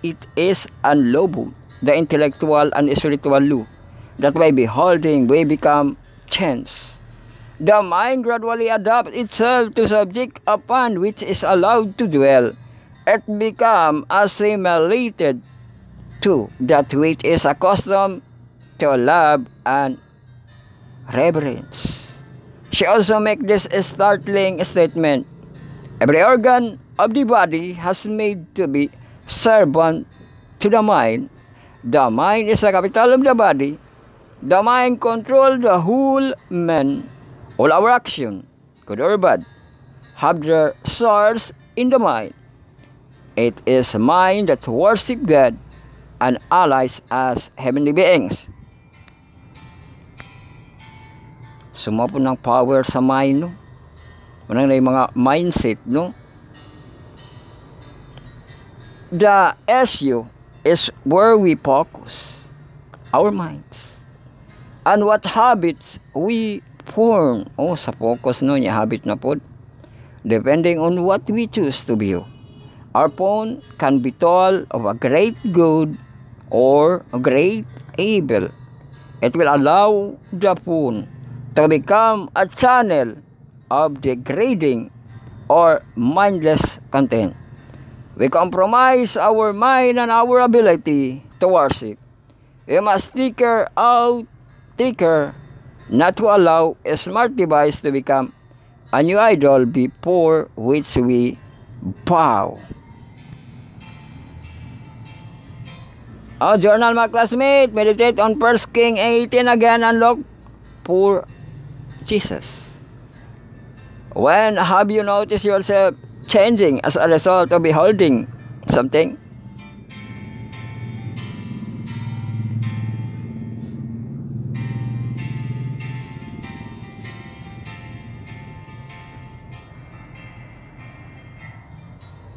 "It is unlawful, the intellectual and spiritual law, that by beholding we become changed. The mind gradually adapts itself to subject upon which is allowed to dwell. It become assimilated to that which is accustomed to love and reverence." She also makes this startling statement: "Every organ of the body has made to be servant to the mind. The mind is the capital of the body. The mind controls the whole man. All our action, good or bad, have their source in the mind. It is mind that worship God and allies as heavenly beings." Suma po ng power sa mind, no? Unang na yung mga mindset, no? The issue is where we focus our minds and what habits we form. Sa focus, no? Yung habit na po. Depending on what we choose to view. Our phone can be told of a great good or a great evil. It will allow the phone to become a channel of degrading or mindless content. We compromise our mind and our ability to worship. We must take care not to allow a smart device to become a new idol before which we bow. Journal, mga classmate, meditate on 1 King 18 again and look for Jesus. When have you noticed yourself changing as a result of beholding something?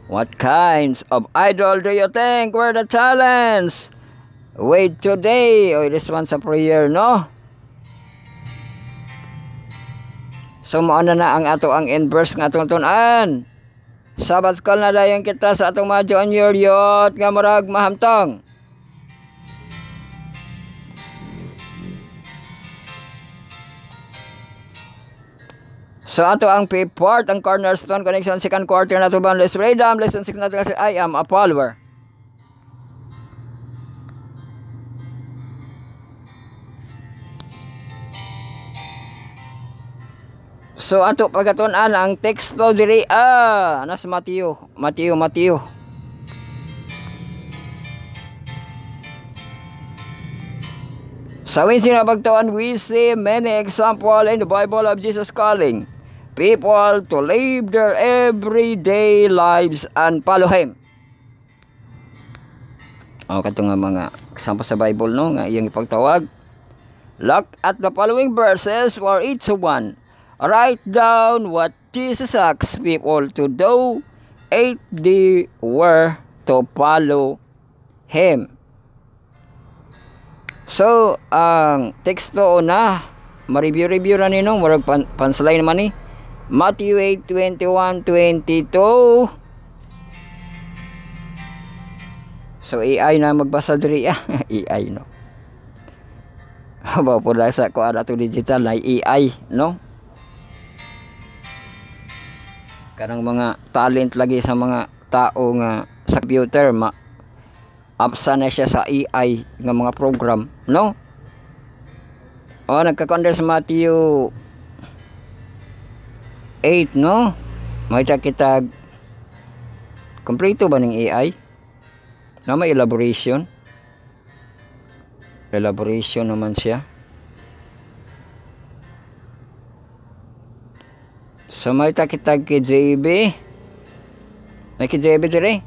What kinds of idol do you think were the talents with today? This one's a prayer, no? So mauna na ang ato ang inverse nga atong tunan. Sabas call na dayon kita sa atong mga junior youth nga murag mahamtong. So ato ang fifth part, ang cornerstone connection second quarter na to ba let's read lesson 6 na to kasi I am a follower. So ato pagatunan ang teksto diri sa Mateo. Sa sinabagtawan, we see many examples in the Bible of Jesus calling people to live their everyday lives and follow Him. Kato nga mga example sa Bible, no, nga iyang ipagtawag. Look at the following verses for each one. Write down what Jesus asked people to do if they were to follow Him. So, ang teksto na, ma-review na ninong, marag panslay naman ni. Matthew 8:21-22. So, AI na magbasa diri. AI, no? Haba po na sa ko na digital na AI, no? Kanang mga talent lagi sa mga tao nga sa computer, apsa na siya sa AI nga mga program, no? Nagkakonda sa Matthew 8, no? May kita kompleto ba ng AI? Na may elaboration naman siya. So may kita KJB. May KJB dire.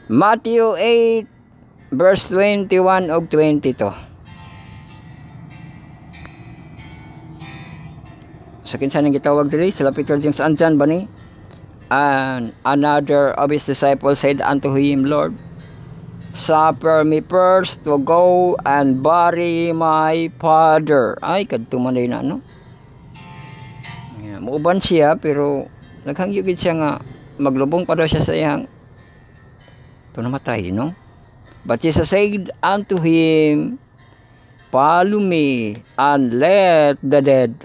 Matthew 8 verse 21 og 22. Sa kinsa nang gitawag diri sila Peter James andyan ba ni? And another of his disciples said unto him, Lord, suffer me first to go and bury my father. Ay kadto man na, no? Muuban siya pero naghangyugid siya nga maglubong pa daw siya sa iyang namatay, no? But Jesus said unto him, follow me and let the dead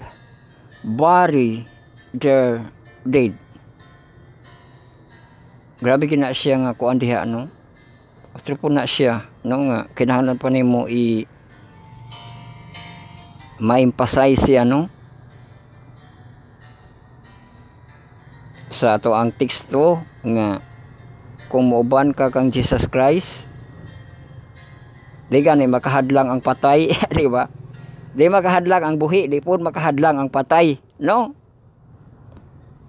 bury their dead. Grabe kina siya nga kuan diha, no? After po na siya, no, nga kinahanglan pa nimo ma-emphasize siya, no? Sa ato ang teksto nga kung muuban ka kang Jesus Christ, di gani makahadlang ang patay, di ba? Di makahadlang ang buhi, di po makahadlang ang patay, no?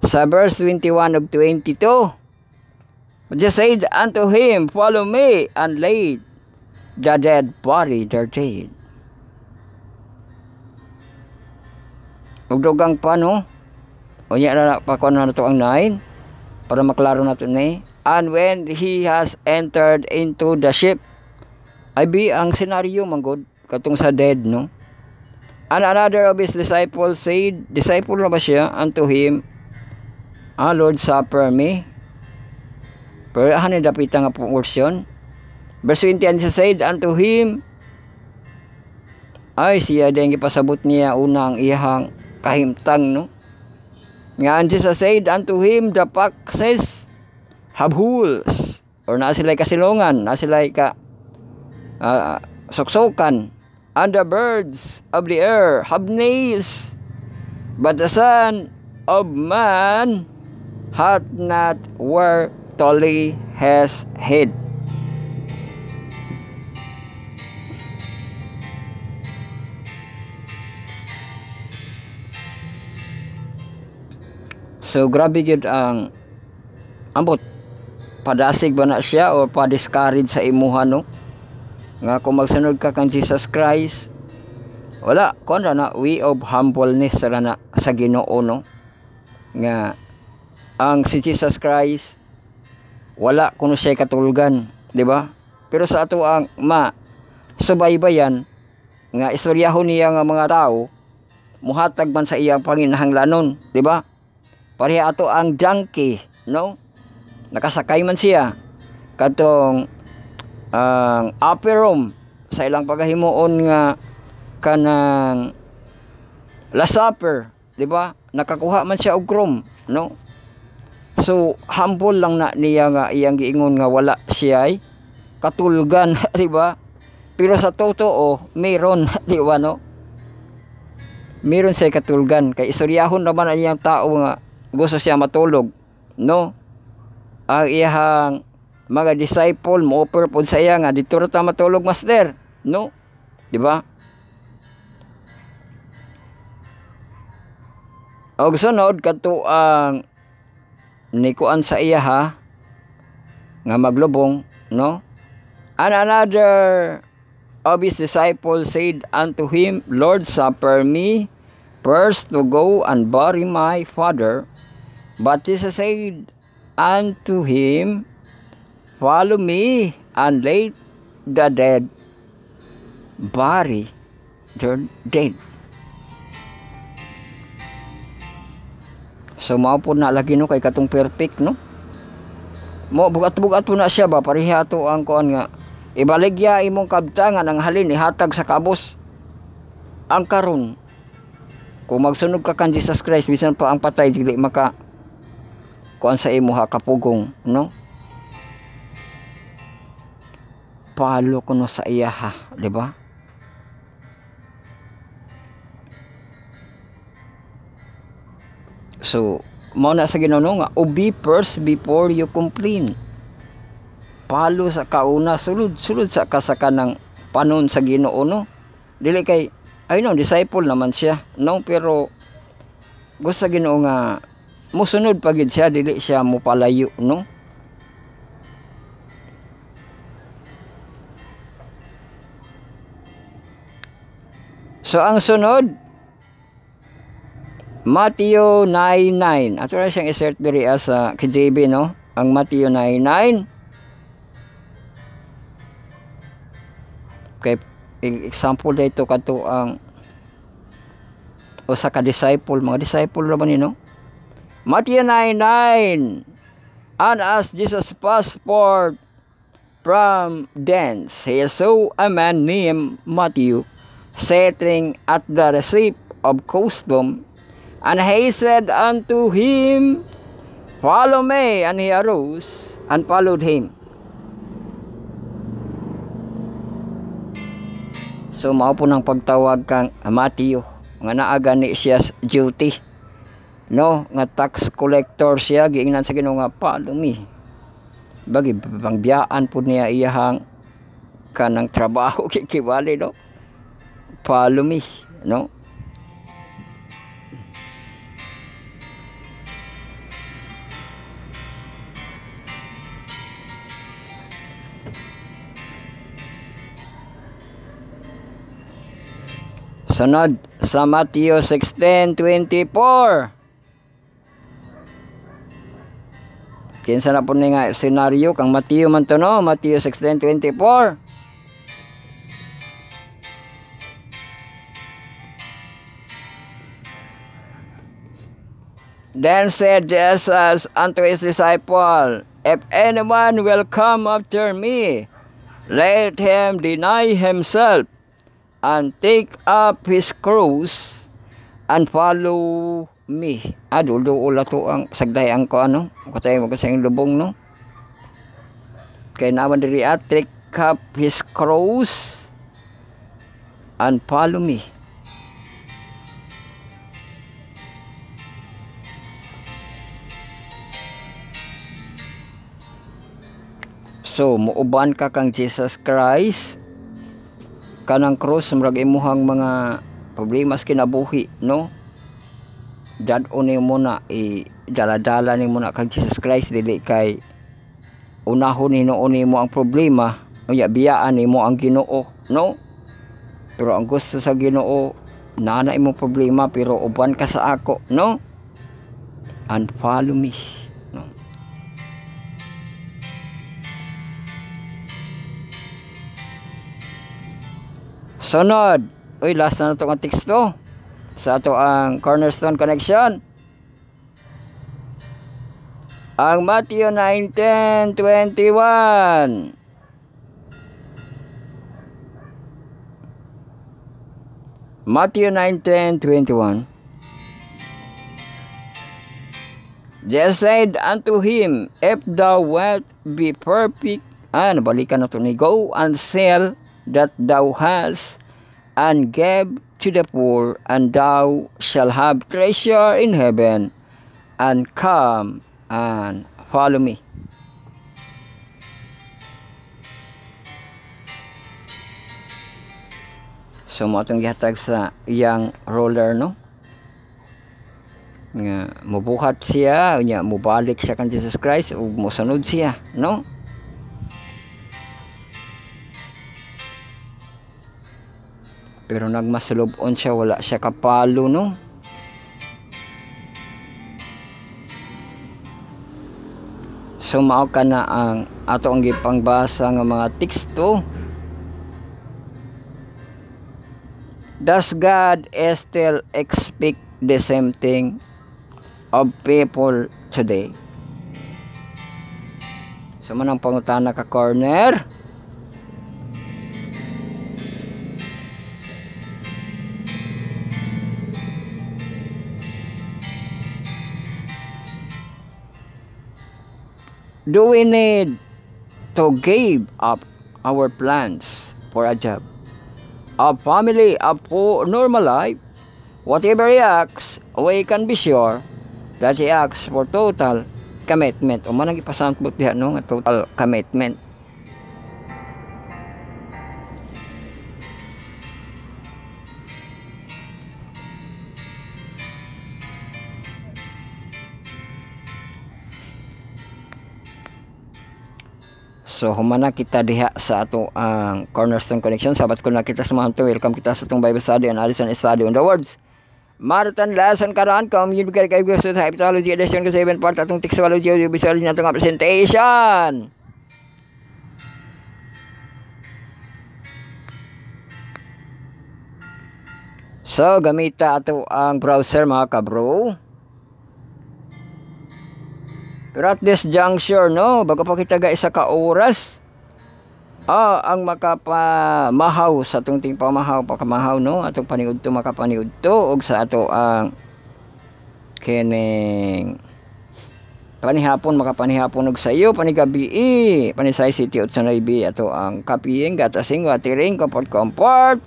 Sa verse 21 of 22, just said unto him, follow me, and laid the dead bury their dead. Ugdugang pa, no? O niya na pakuan na ito ang 9 para maklaro na ito ni. And when he has entered into the ship, ay ang senaryo manggod katong sa dead, no? And another of his disciples said, disciple na ba siya unto him, Lord, suffer me. Pero ano dapita nga portion? Verse 20, and he said unto him, ay siya din gipasabot niya unang iyang kahimtang, no? Nga and Jesus said unto him, the foxes have holes, or na sila kasilungan, na sila soksokan, and the birds of the air have nests, but the Son of Man hath not where to lay his head. So grabe gyud ang ambot, padasig ba na siya o pa-discourage sa imuha, no? Nga kung magsunod ka kang Jesus Christ, wala kon na way of humbleness na sa Ginoo, no? Nga ang si Jesus Christ wala kuno siya katulugan, di ba? Pero sa ato ang subaybayan nga istoryahon niya nga mga tao, muhatag man sa iyang panginahanglanon, di ba? Pareha ato ang donkey, no? Nakasakay man siya katong ang upper room sa ilang paghimuon nga kanang last supper, di ba? Nakakuha man siya og room, no? So humble lang na niya nga iyang giingon nga wala siya ay katulgan, di ba? Pero sa totoo meron, di ba no? Meron siya katulgan kay istoryahon naman ang iyang tao nga gusto siya matulog, no? Ang iyang mga disciple mo offer pod sa iya nga dito ra ta matulog master, no? Di ba? Og sunod kadto ang nikuan sa iya ha nga maglubong, no? And another of his disciples said unto him, Lord, suffer me first to go and bury my father. But Jesus said unto him, follow me and let the dead bury their dead. So mao po na lagi no kay katong perfect, no? Mo bugat-bugat po na siya ba pareha to ang kuan nga ibaligya imong kabtangan ang halin ihatag sa kabos. Ang karon kung magsunog ka kan Jesus Christ bisan pa ang patay dili maka kuan sa imo ha kapugong, no? Palo kuno sa iya ha, di ba? So, mao na sa Ginoo nga, be first before you complain. Palo sa kauna, sulod sa kasakanang panon sa Ginoo, no? Dili kay, ay no, disciple naman siya, no? Pero, gusto sa Ginoo nga, musunod pagid siya, dili siya mupalayo, no? So, ang sunod, Matthew 9:9. Ato na siyang insert diri sa KJV, no? Ang Matthew 9:9. Kay example dito kadto ang usa ka disciple, mga disciple ra ba ni, no? Matthew 9:9. And as Jesus passed forth from thence, he saw a man named Matthew sitting at the receipt of custom. And he said unto him, follow me. And he arose and followed him. So mao po nang pagtawag kang Matthew, nga naa gani siya duty, no? Nga tax collector siya, giingnan sa Ginoo nga follow me. Bagi pangbiyaan po niya iyahang kanang trabaho kikibali, no? Follow me, no? Sunod sa Matthew 16:24. Kinsa na po ni nga senaryo kang Matthew man to, no? Matthew 16:24. Then said Jesus unto his disciple, if anyone will come after me, let him deny himself and take up his cross and follow me. Dulduula to ang sagday ang ko ano, katay mo kasing lubong, no? Kay naman diri take up his cross and follow me. So muuban ka kang Jesus Christ, kanang cross murag imuhang mga problemas kinabuhi, no? Dad-on mo na dala-dala ni mo na kang Jesus Christ, dili kay unahon hinuon mo ang problema, unya biyaan mo ang Ginoo, no? Pero ang gusto sa Ginoo, nana imo problema pero uban ka sa ako, no? And follow me, no? Sunod, last na ito ang teksto sa ato ang Cornerstone Connection. Ang Matthew 19:21. Matthew 19:21. Jesus said unto him, If thou wilt be perfect, nabalikan na to ni, go and sell that thou hast, and give to the poor, and thou shalt have treasure in heaven, and come and follow me. So mo atong gihatag sa iyang ruler, no? Nga mubuhat siya, nya mubalik siya kan Jesus Christ ug mosunod siya, no? Pero nagmasulubon siya, wala siya kapalo, no? So mao ka na ang ato ang gipangbasa nga mga teksto. Does God still expect the same thing of people today? So manang pangutana ka corner. Do we need to give up our plans for a job, a family, a normal life? Whatever he asks, we can be sure that he asks for total commitment. O manang ipasambot diha, no, nga total commitment. So humana kita diha sa ato ang Cornerstone Connection. Sabat ko na kita sa mga to. Welcome kita sa itong Bible study and Allison study on the words. Martin lesson karon communicate kay gusto sa Typology edition ko 7 part atong Textology audiovisual na itong presentation. So gamita ato ang browser mga kabro. Pero at this juncture, no, bago pa kita isa ka oras, ang makapamahaw sa itong ting pamahaw, no, atong paniudto, makapaniudto, og sa ato ang kining panihapon, makapanihapon og sa iyo, panigabi, panisay City 8 ato ang kapiyeng, gatasing, watering, comfort,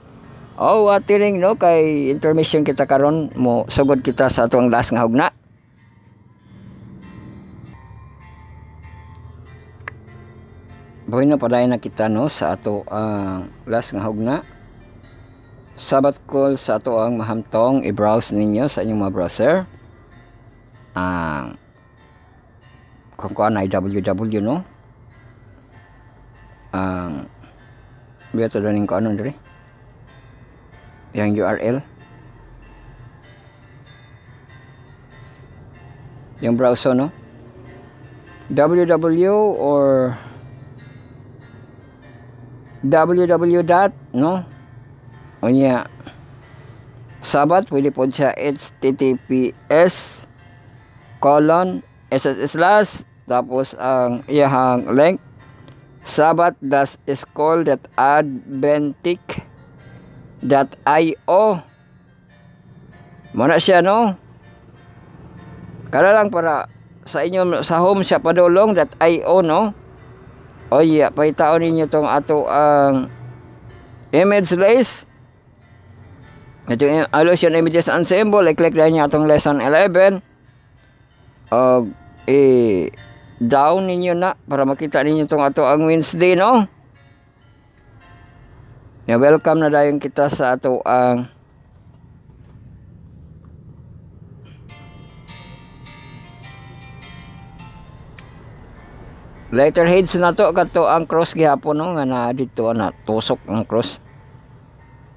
watering, no, kay intermission kita karon mo, sugod kita sa ato ang last nga hugna. Boy na padayon na kita, no, sa ato ang last nga hugna. Sabat call sa ato ang mahamtong i-browse ninyo sa inyong mga browser. Kung kuan ay www, no. Biya to daning ko ano diri. Yang URL. Yung browser, no. www or www. No, unya sabat pwede po siya https:// tapos ang iyahang link sabat-school.adventic.io mana siya, no, kada lang para sa inyo sa home siya padulong.io, no. Paitaon ninyo tong ato ang image list. Itong Allison Images Ensemble, i-click na niyo atong lesson 11. Down ninyo na para makita ninyo tong ato ang Wednesday, no. Welcome na dayon kita sa ato ang letterheads na to, kato ang cross gihapon, no, nga na dito na tusok ang cross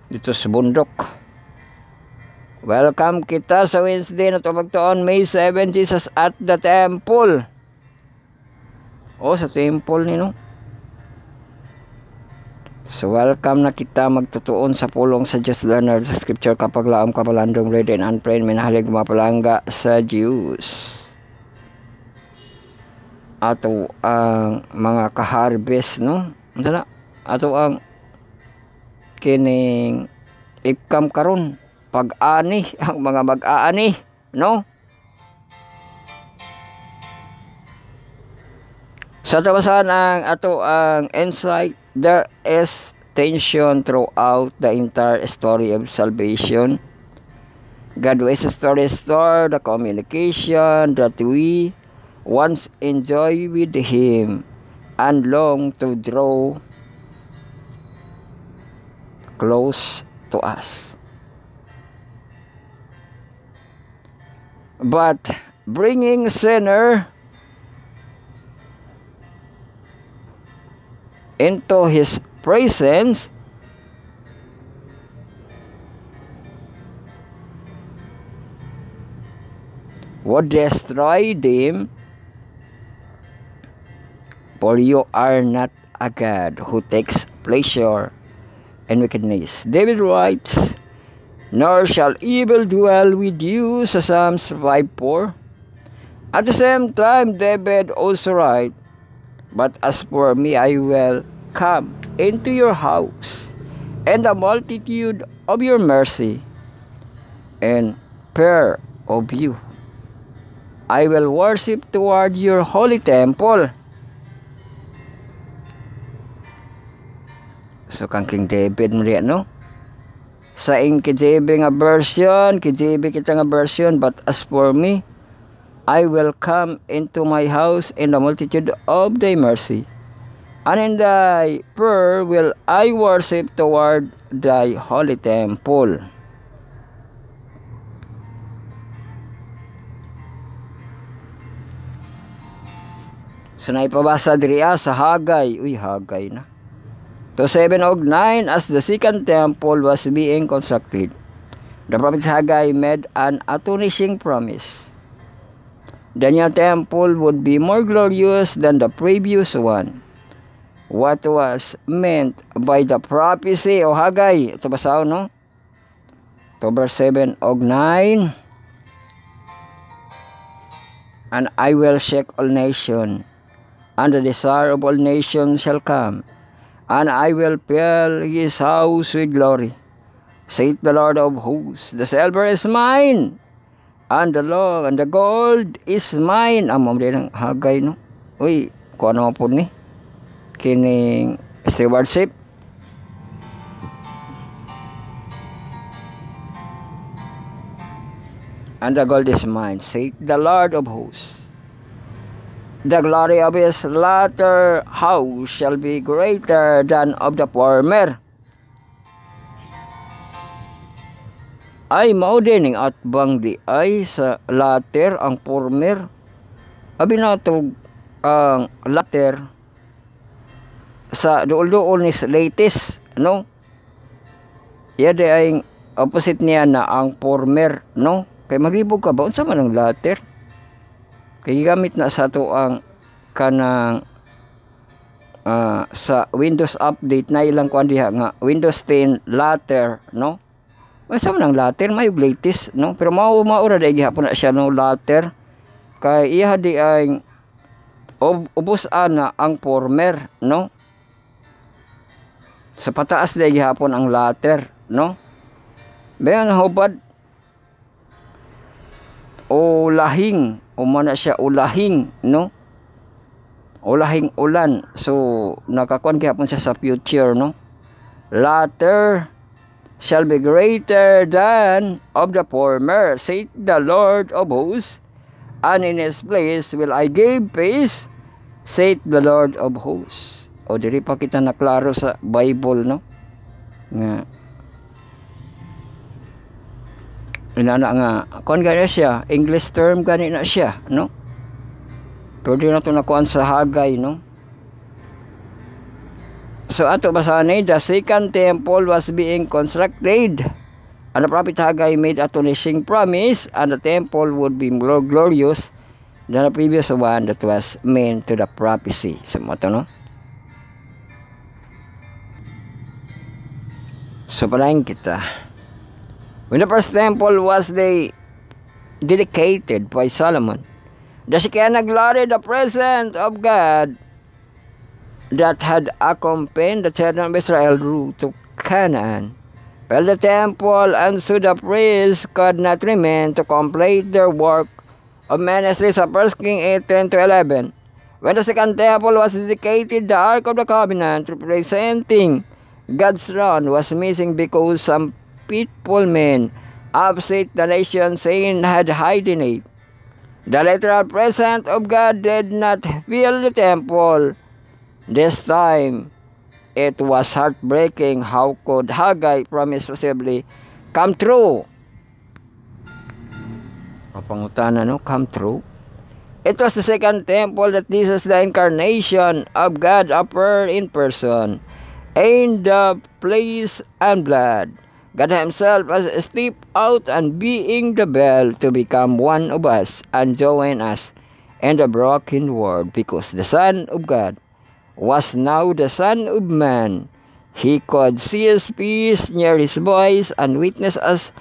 dito sa bundok. Welcome kita sa Wednesday na to, pagtuon May 7, Jesus at the temple. Sa temple ni, no. So welcome na kita magtutuon sa pulong sa Just Learner sa scripture kapag laom kapalandong ready and unprained minahalig mapalangga sa Diyos. Ato ang mga ka-harvest, no, ato ang kining ikam karon pag-ani ang mga mag-aani, no. Sa tabasan ang ato ang insight, there is tension throughout the entire story of salvation. God wishes to restore the communication that we once enjoy with Him and long to draw close to us. But bringing sinner into His presence would destroy them, for you are not a God who takes pleasure in wickedness. David writes, nor shall evil dwell with you, sa Psalms 5:4. At the same time, David also writes, but as for me, I will come into your house and the multitude of your mercy and prayer of you. I will worship toward your holy temple. So kang King David mo riyan, no? Sa ing KJV nga version, KJV kita nga version, but as for me, I will come into my house in the multitude of thy mercy, and in thy prayer will I worship toward thy holy temple. So naipabasa diriya sa Hagay. Uy, Hagay na. To 7 og 9, as the second temple was being constructed, the prophet Haggai made an astonishing promise. The new temple would be more glorious than the previous one. What was meant by the prophecy o Haggai? Ito basaw, no? To verse 7 og 9. And I will shake all nations, and the desire of all nations shall come, and I will fill his house with glory, saith the Lord of hosts. The silver is mine, and the law and the gold is mine. Amom din ang Hagay, no? Uy, kung ano po ni kining stewardship. And the gold is mine, saith the Lord of hosts. The glory of his latter house shall be greater than of the former. Ay mao din at bang di ay sa latter ang former. Abi natog ang latter sa duol-duol ni latest, no? Yade ay opposite niya na ang former, no? Kay maglibog ka ba unsa man ang latter? Kay gamit na sa to ang kanang sa Windows update na ilang kuan diha nga Windows 10 latter, no? Unsa man ang latter, may latest, no? Pero maura dai gihapon na siya no latter. Kay iya di ay ubos ana ang former, no? Sa pataas dai gihapon ang latter, no? Bayan hubad o lahing umana siya ulahing, no? Ulahing ulan. So nakakuan gihapon siya sa future, no? Latter shall be greater than of the former, saith the Lord of hosts, and in his place will I give peace, saith the Lord of hosts. O diri pa kita naklaro sa Bible, no? Nga inana nga kon gani siya, English term gani na siya, no? Pero di na ito nakuan sa Hagay, no? So ato basahan ni, the second temple was being constructed, and the prophet Haggai made a astonishing promise, and the temple would be more glorious than the previous one that was meant to the prophecy. So mo to, no? So palain kita. When the first temple was dedicated by Solomon, the Shekinah glory, the presence of God that had accompanied the children of Israel route to Canaan, while the temple and so the priests could not remain to complete their work of ministry sa 1 King 18-11. When the second temple was dedicated, the Ark of the Covenant, representing God's throne, was missing because some faithful men upset the nation, saying had hidden it. The literal presence of God did not fill the temple. This time, it was heartbreaking. How could Haggai promise possibly come true? Pangutana, no? Come true. It was the second temple that Jesus, the incarnation of God, appeared in person, in the flesh and blood. God himself was stepped out and being the veil to become one of us and join us in the broken world, because the Son of God was now the Son of Man. He could see his face, hear his voice, and witness us.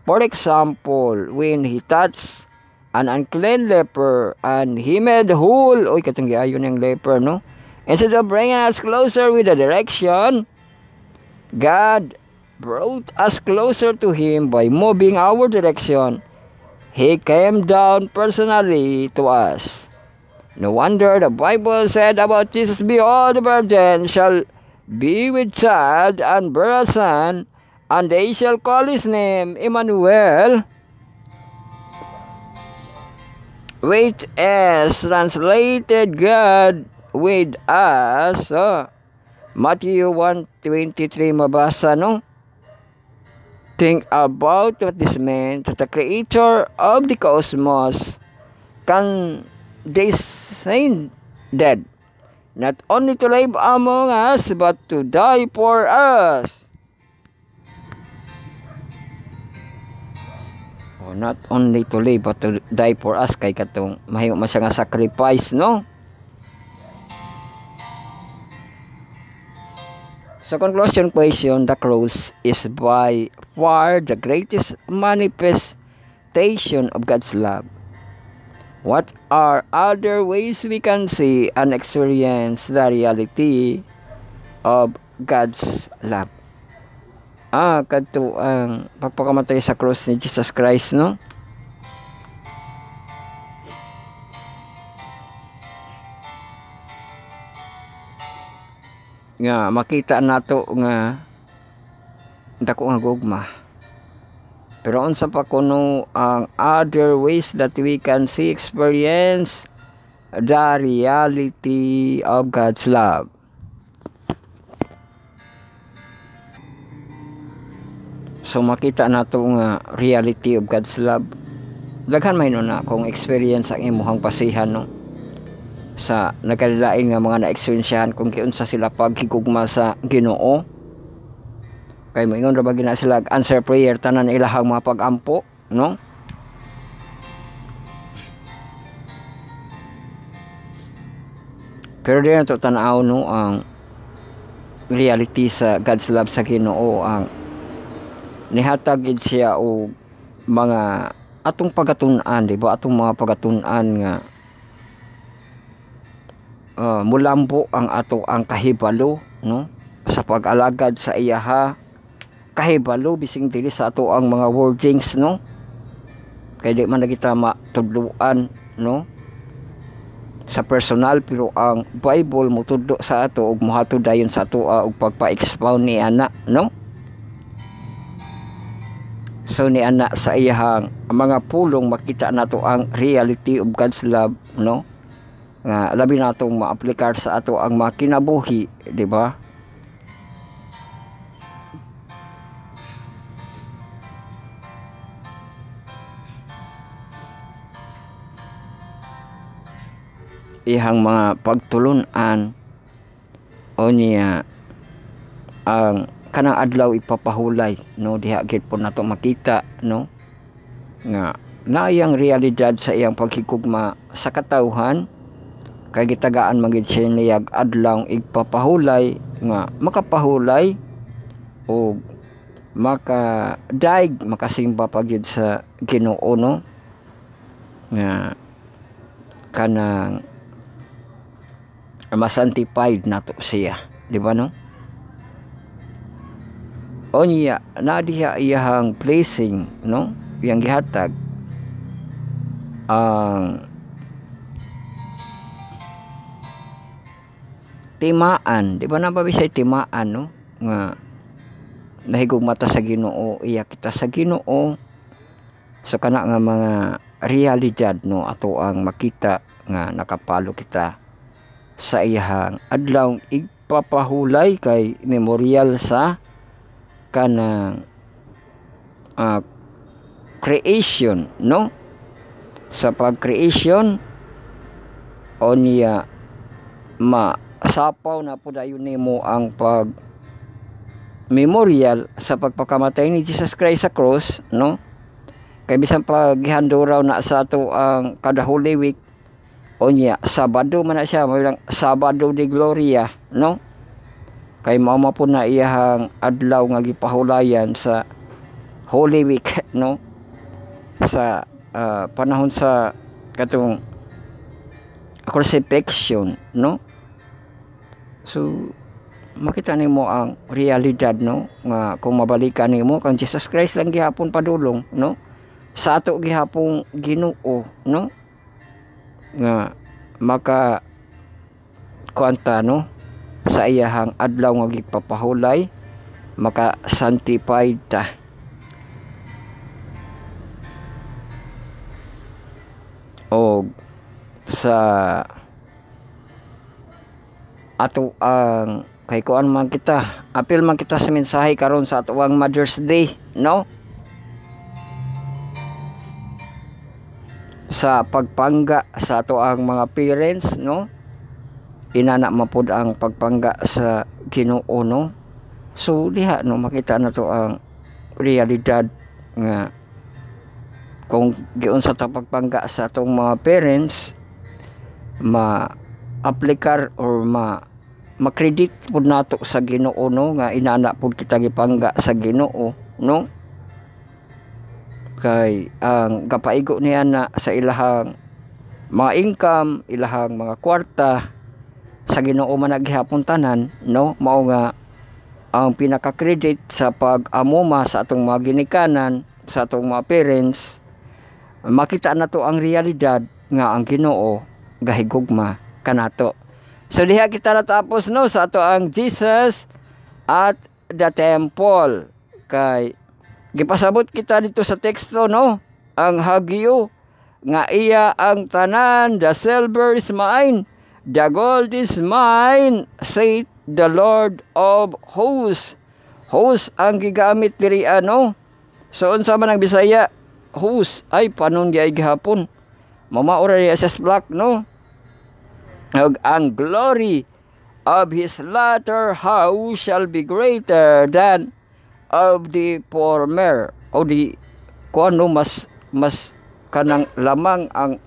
For example, when he touched an unclean leper and he made whole, oy katong giayon yung leper, no? Instead of bringing us closer with the direction, God brought us closer to him by moving our direction. He came down personally to us. No wonder the Bible said about Jesus, behold, the virgin shall be with child and bear a son, and they shall call his name Emmanuel, which is translated God with us. Matthew 1:23 mabasa, no? Think about what this meant, that the creator of the cosmos can descend dead, not only to live among us, but to die for us. Not only to live, but to die for us, kay katong mahimo man siya nga sacrifice, no? So conclusion question, the cross is by far the greatest manifestation of God's love. What are other ways we can see and experience the reality of God's love? Kadto ang pagpakamatay sa cross ni Jesus Christ, no? Nga makita nato nga dako nga gugma. Pero unsa pa kuno ang other ways that we can see, experience the reality of God's love? So makita nato nga reality of God's love. Daghan may na kung experience ang imuhang pasihan, no? Sa nagkalilain nga mga na-experiensyahan kung kiunsa sila paghigugma sa Ginoo. Kay moingon ra ba gina sila answer prayer tanan ilahang mga pag-ampo, no? Pero di nato tanaw, no, ang reality sa God's love sa Ginoo. Ang nihatag gid siya o mga atong pagatunan, di ba? Atong mga pagatunan nga mulambo ang ato ang kahibalo, no, sa pag-alagad sa iyaha. Kahibalo bising dili sa ato ang mga wordings, no, kay di man na kita matudluan, no, sa personal, pero ang Bible mo tudlo sa ato ug mohatod dayon sa ato og pagpa-expound ni ana, no. So ni ana sa iyahang mga pulong makita nato ang reality of God's love, no, nga labi natong maaplikar sa ato ang mga kinabuhi, di ba? Ihang mga pagtulunan o niya ang kanang adlaw ipapahulay, no, diha gid po nato makita, no, nga naayang realidad sa iyang paghigugma sa katawhan. Kay gitagaan magid siya niyag adlaw igpapahulay nga makapahulay o makadaig makasimba pagyud sa Ginoo, no, nga kanang masantified nato siya, di ba, no? O niya na diha iyahang blessing, no, iyang gihatag ang timaan, di ba nababisay timaan, no? Nga nahigog mata sa Ginoo, iya kita sa Ginoo. So kana nga mga realidad, no, ato ang makita nga nakapalo kita sa iyang adlaw igpapahulay kay memorial sa kanang creation, no? Sa pag-creation o niya masapaw na po dayon nimo ang pag memorial sa pagpakamatay ni Jesus Christ sa cross, no? Kay bisan pag gihanduraw na sa ato ang kada Holy Week o niya Sabado man na siya, mayroong Sabado de Gloria, no? Kay mao po na iyahang adlaw nga gipahulayan sa Holy Week, no? Sa panahon sa katong crucifixion, no? So makita nimo ang realidad, no, nga kung mabalikan nimo kang Jesus Christ lang gihapon padulong, no, sa ato gihapong Ginoo, no, nga maka kuanta, no, sa iyahang adlaw nga gipapahulay maka sanctified ta. O sa ato ang kay kuan man kita, apil man kita sa mensahe karon sa ato ang Mother's Day, no? Sa pagpangga sa ato ang mga parents, no? Inana mapud ang pagpangga sa Ginoo, no? So diha, no, makita na to ang realidad nga kung giunsa ta pagpangga sa atong mga parents, ma-aplikar or ma-credit pud nato sa Ginoo, no, nga inana pud kita gipangga sa Ginoo, no? Kay ang kapaigo niya na sa ilahang mga income, ilahang mga kwarta sa Ginoo man naghihapon tanan, no? Mao nga ang pinaka-credit sa pag-amuma sa atong mga ginikanan, sa atong mga parents. Makita na to ang realidad nga ang Ginoo gahigugma kanato. So diha kita natapos, no, sa ato ang Jesus at the temple. Kay gipasabot kita dito sa teksto, no, ang Hagyo nga iya ang tanan, the silver is mine, the gold is mine, saith the Lord of hosts. Hosts ang gigamit diri, ano. So unsa man ang Bisaya, host ay panon di ay gihapon. Mamaura ni SS Black, no? Ang glory of his latter house shall be greater than of the former. O di kuno mas kanang lamang ang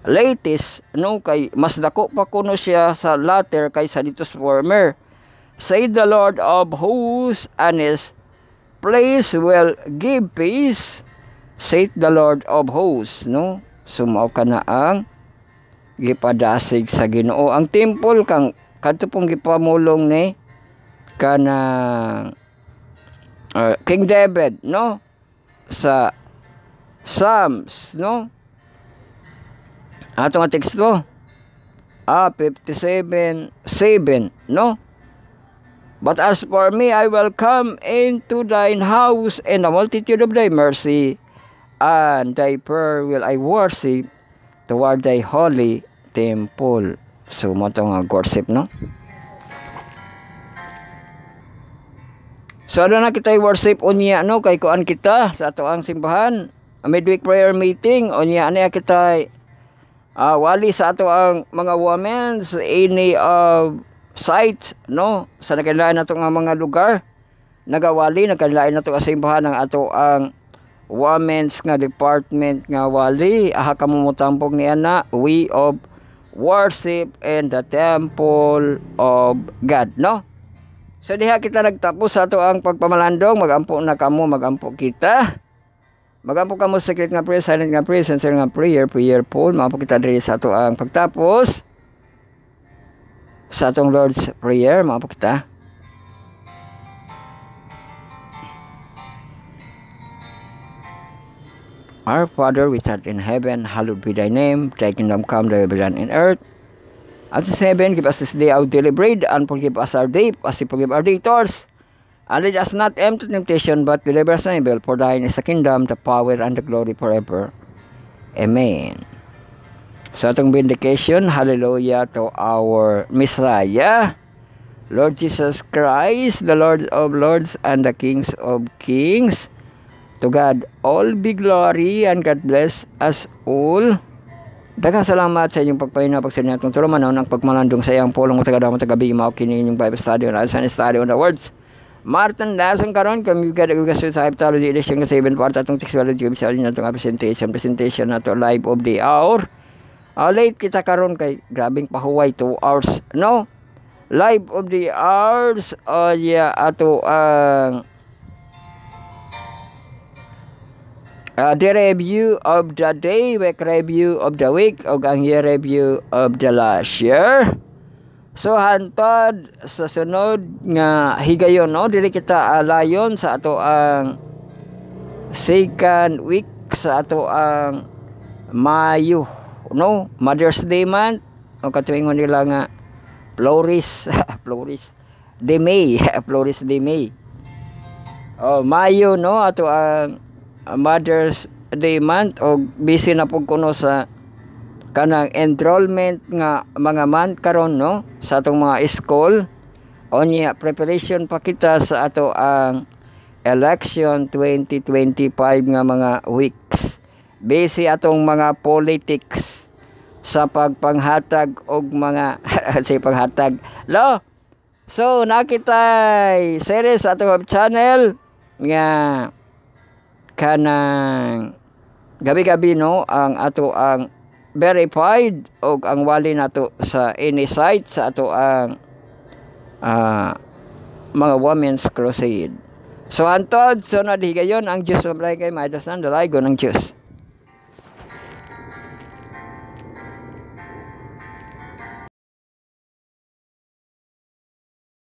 latest, no, kay mas dako pa kuno siya sa latter kaysa dito sa former. Say the Lord of hosts, and his place will give peace, saith the Lord of hosts, no? Sumaw ka na ang gipadasig sa Ginoo. Ang temple kang kadto pong gipamulong ni kanang King David, no, sa Psalms, no, ato nga teksto 57:7, no. But as for me, I will come into thine house in the multitude of thy mercy, and thy prayer will I worship toward thy holy temple. So mo to nga worship, no. So ano na kita worship unya, no, kay kuan kita sa ato ang simbahan, a midweek prayer meeting unya ana kita wali sa ato ang mga women's any of sites, no, sa nagkalain nato nga mga lugar nagawali, nagkalain nato sa simbahan ng ato ang women's nga department nga wali aha kamumutambog ni ana way of worship in the temple of God, no. So diha kita nagtapos sa ato ang pagpamalandong. Magampo na kamo, magampo kita. Magampo kamo secret nga prayer, silent nga prayer, sincere nga prayer, prayerful. Magampo kita diri sa ato ang pagtapos sa atong Lord's Prayer. Magampo kita. Our Father which art in heaven, hallowed be thy name. Thy kingdom come, thy will be done in earth At 7, give us this day our daily bread, and forgive us our debt, as we forgive our debtors. And lead us not into temptation, but deliver us from evil. For thine is the kingdom, the power, and the glory forever. Amen. So itong vindication, hallelujah to our Messiah, Lord Jesus Christ, the Lord of Lords and the Kings of Kings. To God all be glory, and God bless us all. Daghang salamat sa inyong pagpahinga, pagsanin atong tulumanon, ang pagmalandong sa iyang pulong at tagadamot tagabi mao kini inyong Bible study on Isaiah study on the words. Martin Dason karon kami gadagugas sa Heptology edition ng 7 part atong textuality sa inyo atong presentation nato live of the hour. Late kita karon kay grabing pahuway 2 hours. No. Live of the hours ato ang the review of the day, week review of the week, o ang year review of the last year. So hantod sa sunod nga higayon, no, dili kita alayon sa ato ang second week sa ato ang Mayo, no, Mother's Day month, o katuingon nila nga Floris Floris de May Floris de May. Mayo, no, ato ang Mother's Day month, o busy na pug kuno sa kanang enrollment nga mga month karon, no, sa atong mga school. Onya preparation pa kita sa ato ang election 2025 nga mga weeks. Busy atong mga politics sa pagpanghatag og mga sa paghatag. Lo. So nakitay series sa atong channel nga kanang gabi-gabi, no, ang ato ang verified o ang wali nato sa any site sa ato ang mga women's crusade. So hantod sunod higayon ang Diyos mablay kay maidasan dalago ng Diyos.